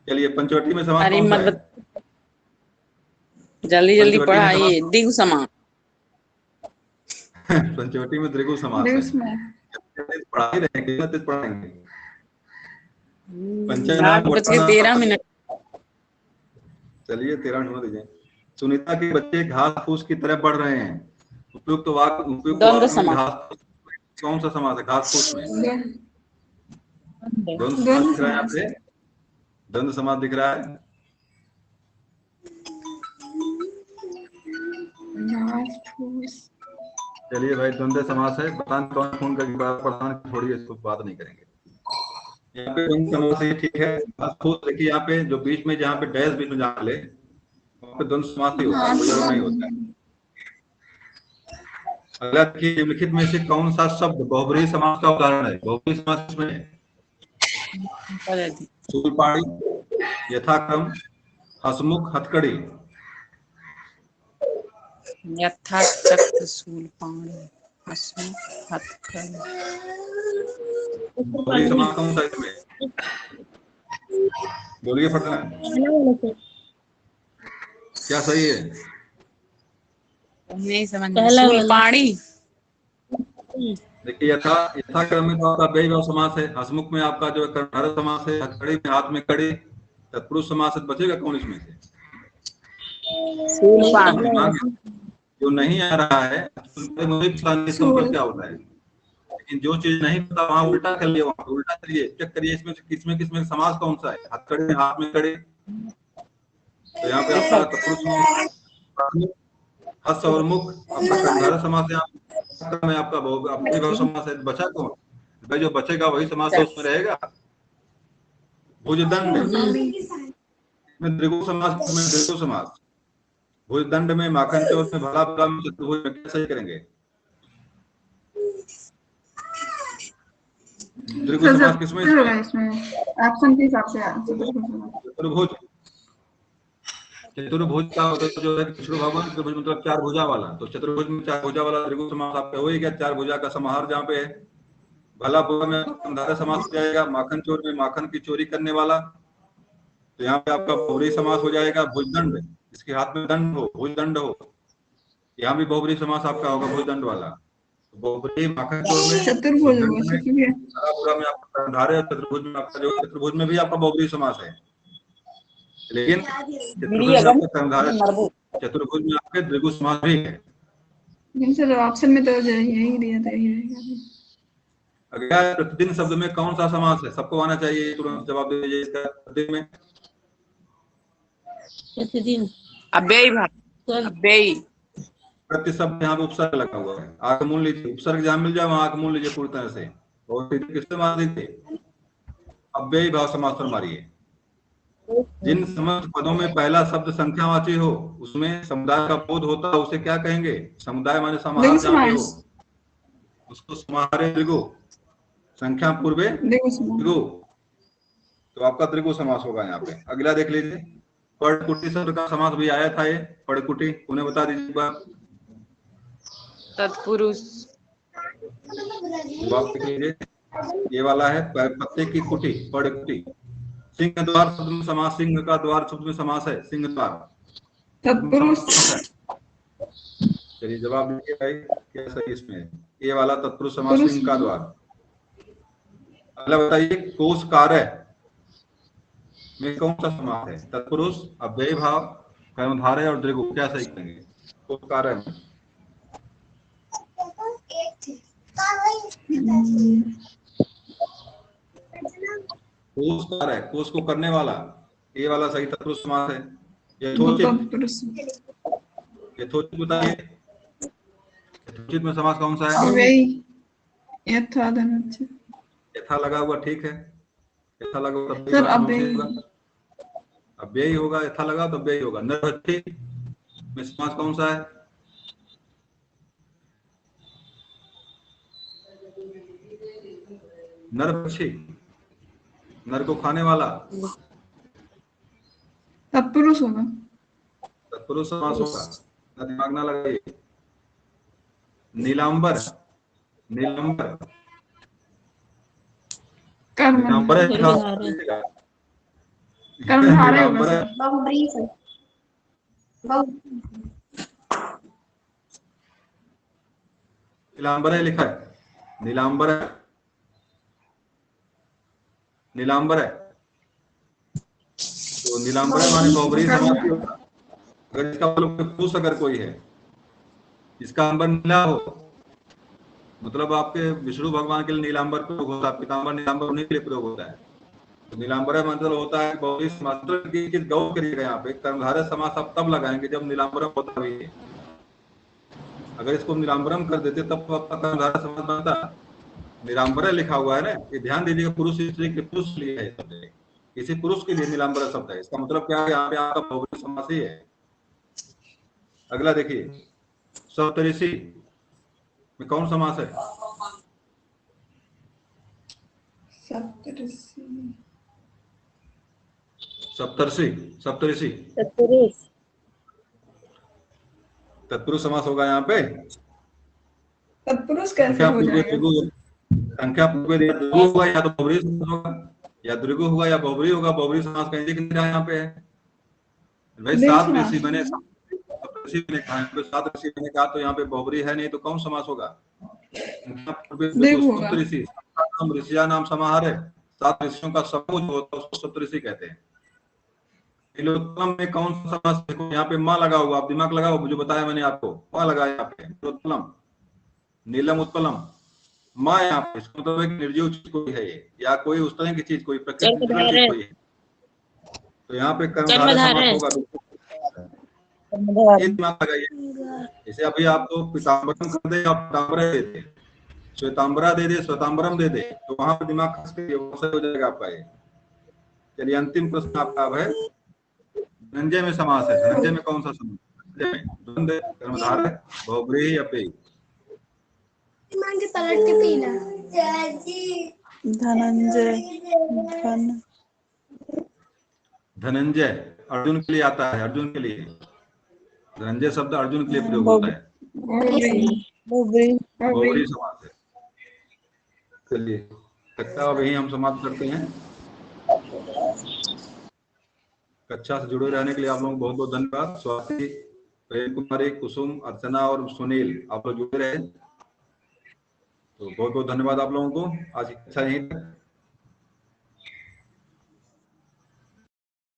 चलिए, पंचवटी में समास कौन सा है? जल्दी जल्दी पढ़ाइए। द्विगु समास। पंचवटी में द्विगु समास है। पढ़ा ही रहेंगे, कितना तेज पढ़ाएंगे। 13 मिनट। चलिए, 13 मिनट दीजिए। सुनीता के बच्चे घास फूस की तरह बढ़ रहे हैं। उपयुक्त वाक्य घास कौन सा समास है? घास फूस में द्वंद्व समास दिख रहा है यहाँ पे, द्वंद्व समास दिख रहा है। चलिए भाई, द्वंद्व समास है। बतान कौन फोन करके पढ़ाना, थोड़ी इसको बात नहीं करेंगे। यहाँ पे द्वंद्व समास है, ठीक है। घास फूस देखिए, यहाँ पे जो बीच में, जहाँ पे डैश बीच में जहाँ ले, वहाँ पे द्वंद्व समास नहीं होता, नहीं होता है। अगला देखिए, निम्नलिखित में से कौन सा शब्द बहुब्रीहि समास का उदाहरण है? बहुब्रीहि समास में शूलपाणी, यथाक्रम, हसमुख, हथकड़ी। यथाचक्र, शूलपाणी, हसमुख, हथकड़ी। बहुब्रीहि समास कौन सा इसमें? बोलिए फटाफट, क्या सही है? नहीं समझ में। शूलपाणी। देखिए, यथाक्रम में तो आपका बेयभाव समास है, हसमुख में आपका जो कर्मधारय समास है, हथकड़ी में हाथ में कड़ी, तत्पुरुष समास है। बचेगा कौन इसमें से? जो नहीं आ रहा है मुझे क्या होता है, लेकिन जो चीज नहीं पता वहां उल्टा कर लिए, वहां उल्टा करिए, चेक करिए इसमें किसमें समास कौन सा है। हथकड़ी में हाथ में कड़ी, तो यहाँ पे आपका तत्पुरुष हस और मुख आपका कर्मधारय समास है, में आपका आपका समास है। बचा कौन भाई? जो बचेगा वही समास तो उसमें रहेगा। भुजदंड में द्विगु समास, में द्विगु समास। भुजदंड में, माखन चोर में, भला भला में, चतुर्भुज में, क्या सही करेंगे? द्विगु समास किसमें? ऑप्शन के हिसाब से चतुर्भुज। चतुर्भुज का मतलब जो है विष्णु भगवान, चतुर्भुज मतलब 4 भुजा वाला। तो चतुर्भुज में 4 भुजा वाला द्विगु समास आपका हो ही गया। 4 भुजा का समाहार जहाँ पे है। भला बुरा में कर्मधारय समास हो जाएगा। माखन चोर में माखन की चोरी करने वाला, तो यहाँ पे आपका बहुब्रीहि समास हो जाएगा। भुजदंड, इसके हाथ में दंड हो, भुजदंड हो, यहाँ भी बहुब्रीहि समास आपका होगा, भुजदंड वाला। बहुब्रीहि माखन चोर में, चतुर्भुज में आपका कर्मधारय, चतुर्भुज में आपका जो, चतुर्भुज में भी आपका बहुब्रीहि समास है, लेकिन चतुर्भुज में आपका कर्मधारय, चतुर्भुज में आपके द्विगु समास भी है। सर ऑप्शन में तो यही दिया था, यही रहेगा। अगला, प्रतिदिन शब्द में कौन सा समास है? सबको आना चाहिए, तुरंत जवाब दे दीजिए इसका। प्रतिदिन में प्रतिदिन अव्ययी भाव, अव्ययी। प्रति शब्द यहाँ पे उपसर्ग लगा हुआ है, आगमूल लीजिए, उपसर्ग जहाँ मिल जाए वहां आगमूल लीजिए पूरी तरह से। और किससे मार दीजिए, अव्ययी भाव समास पर मारिए। जिन समस्त पदों में पहला शब्द संख्यावाची हो उसमें समुदाय का बोध होता है, उसे क्या कहेंगे, समुदाय माने समाहार जहाँ पे हो उसको समाहारे द्विगु, संख्या पूर्वे द्विगु, तो आपका द्विगु समास होगा यहाँ पे। अगला देख लीजिए, पड़कुटी शब्द का समास भी आया था, ये पड़कुटी उन्हें बता दीजिए एक बार। तत्पुरुष। जवाब देख लीजिए, ये वाला है पत्ते की कुटी, पड़कुटी। सिंह द्वार शब्द में समास, सिंह का द्वार शब्द में समास है, सिंह द्वार तत्पुरुष। चलिए जवाब देखिए भाई क्या सही इसमें, ये वाला तत्पुरुष समास, सिंह का द्वार। अगला बताइए, कोश कार्य में कौन सा समास है, तत्पुरुष, अव्ययी भाव, कर्मधारय और द्विगु, क्या सही करेंगे कोश कार्य में? कोश कार्य, कोश को करने वाला, ये वाला सही तत्पुरुष समास है। यथोचित, यथोचित बताइए, यथोचित में समास कौन सा है? यथा धनंजय, यथा लगा हुआ ठीक है, यथा लगा हुआ सर अव्ययी, अव्ययी होगा, यथा लगा तो अव्ययी होगा। नरभक्षी में समास कौन सा है? नरभक्षी, नर को खाने वाला, तत्पुरुष होगा, तत्पुरुष समास होगा, दिमाग ना लगाइए। नीलांबर, नीलांबर, नीलांबर है, कर्मधारय होगा नीलांबर है, नीलांबर है लिखा है, नीलांबर है, नीलांबर है, तो नीलांबर है माने बहुब्रीहि समास ही होगा। अगर इसका पुरुष अगर कोई है, इसका अंबर नीला हो, मतलब आपके विष्णु भगवान के लिए नीलांबर प्रयोग होता है, पीतांबर नीलांबर उन्हीं के लिए प्रयोग होता है। तो नीलांबर मतलब होता है बहुब्रीहि समास। गौर करिएगा यहाँ पे, कर्मधारय समास आप तब लगाएंगे जब नीलांबरम होता है। अगर इसको नीलांबरम कर देते तब तो आपका कर्मधारय समास बनता। नीलांबर लिखा हुआ है ना, ये ध्यान दीजिएगा, पुरुष स्त्री के पुरुष के लिए है शब्द, किसी पुरुष के लिए नीलांबर शब्द है, इसका मतलब क्या है, यहाँ पे आपका बहुब्रीहि समास ही है। अगला देखिए, सप्तऋषि में कौन समास है? सप्तर्षि, सप्तऋषि, तत्पुरुष समास होगा यहाँ पे। तत्पुरुष कैसे हो जाएगा? संख्या पूर्व द्विगु होगा या तो बहुब्रीहि समास होगा, या द्विगु होगा या बहुब्रीहि होगा। बहुब्रीहि समास कहीं दिख नहीं रहा यहाँ पे है भाई। सात ऋषि मैंने, ऋषि मैंने कहा, तो सात ऋषि मैंने कहा तो यहाँ पे बहुब्रीहि है नहीं, तो कौन समास होगा? सप्तऋषि, ऋषिया नाम समाहार है, सात ऋषियों का समूह जो होता है उसको सप्तऋषि कहते हैं। नीलोत्पलम में कौन सा समास? देखो यहाँ पे माँ लगा हुआ, आप दिमाग लगाओ, जो बताया मैंने आपको, माँ लगा यहाँ पे, नीलोत्पलम, नीलम उत्पलम, माँ यहाँ पे, इसका मतलब है निर्जीव चीज कोई है ये, या कोई उस तरह की चीज, कोई प्रकृति कोई है, तो यहाँ पे कर्मधारय समास होगा। ये दिमाग लगाइए। जैसे अभी आपको पीताम्बरम कर दे, आप पीताम्बरा दे दे, श्वेताम्बरा दे दे, श्वेताम्बरम दे दे, तो वहां पर दिमाग हो जाएगा आपका ये। चलिए अंतिम प्रश्न आपका अब है, धनंजय में समास है, धनंजय में कौन सा समास? द्वंद्व, कर्मधारय, बहुब्रीहि या पेय? धनंजय, धनंजय अर्जुन के लिए आता है, अर्जुन के लिए धनंजय शब्द अर्जुन के लिए प्रयोग होता है, बहुब्रीहि समास है। चलिए कक्षा अब यही हम समाप्त करते हैं। कक्षा से जुड़े रहने के लिए आप लोगों को बहुत बहुत धन्यवाद। स्वाति, प्रेम कुमारी, कुसुम, अर्चना और सुनील, आप लोग जुड़े रहे, तो बहुत बहुत धन्यवाद आप लोगों को। आज की कक्षा यहीं तक।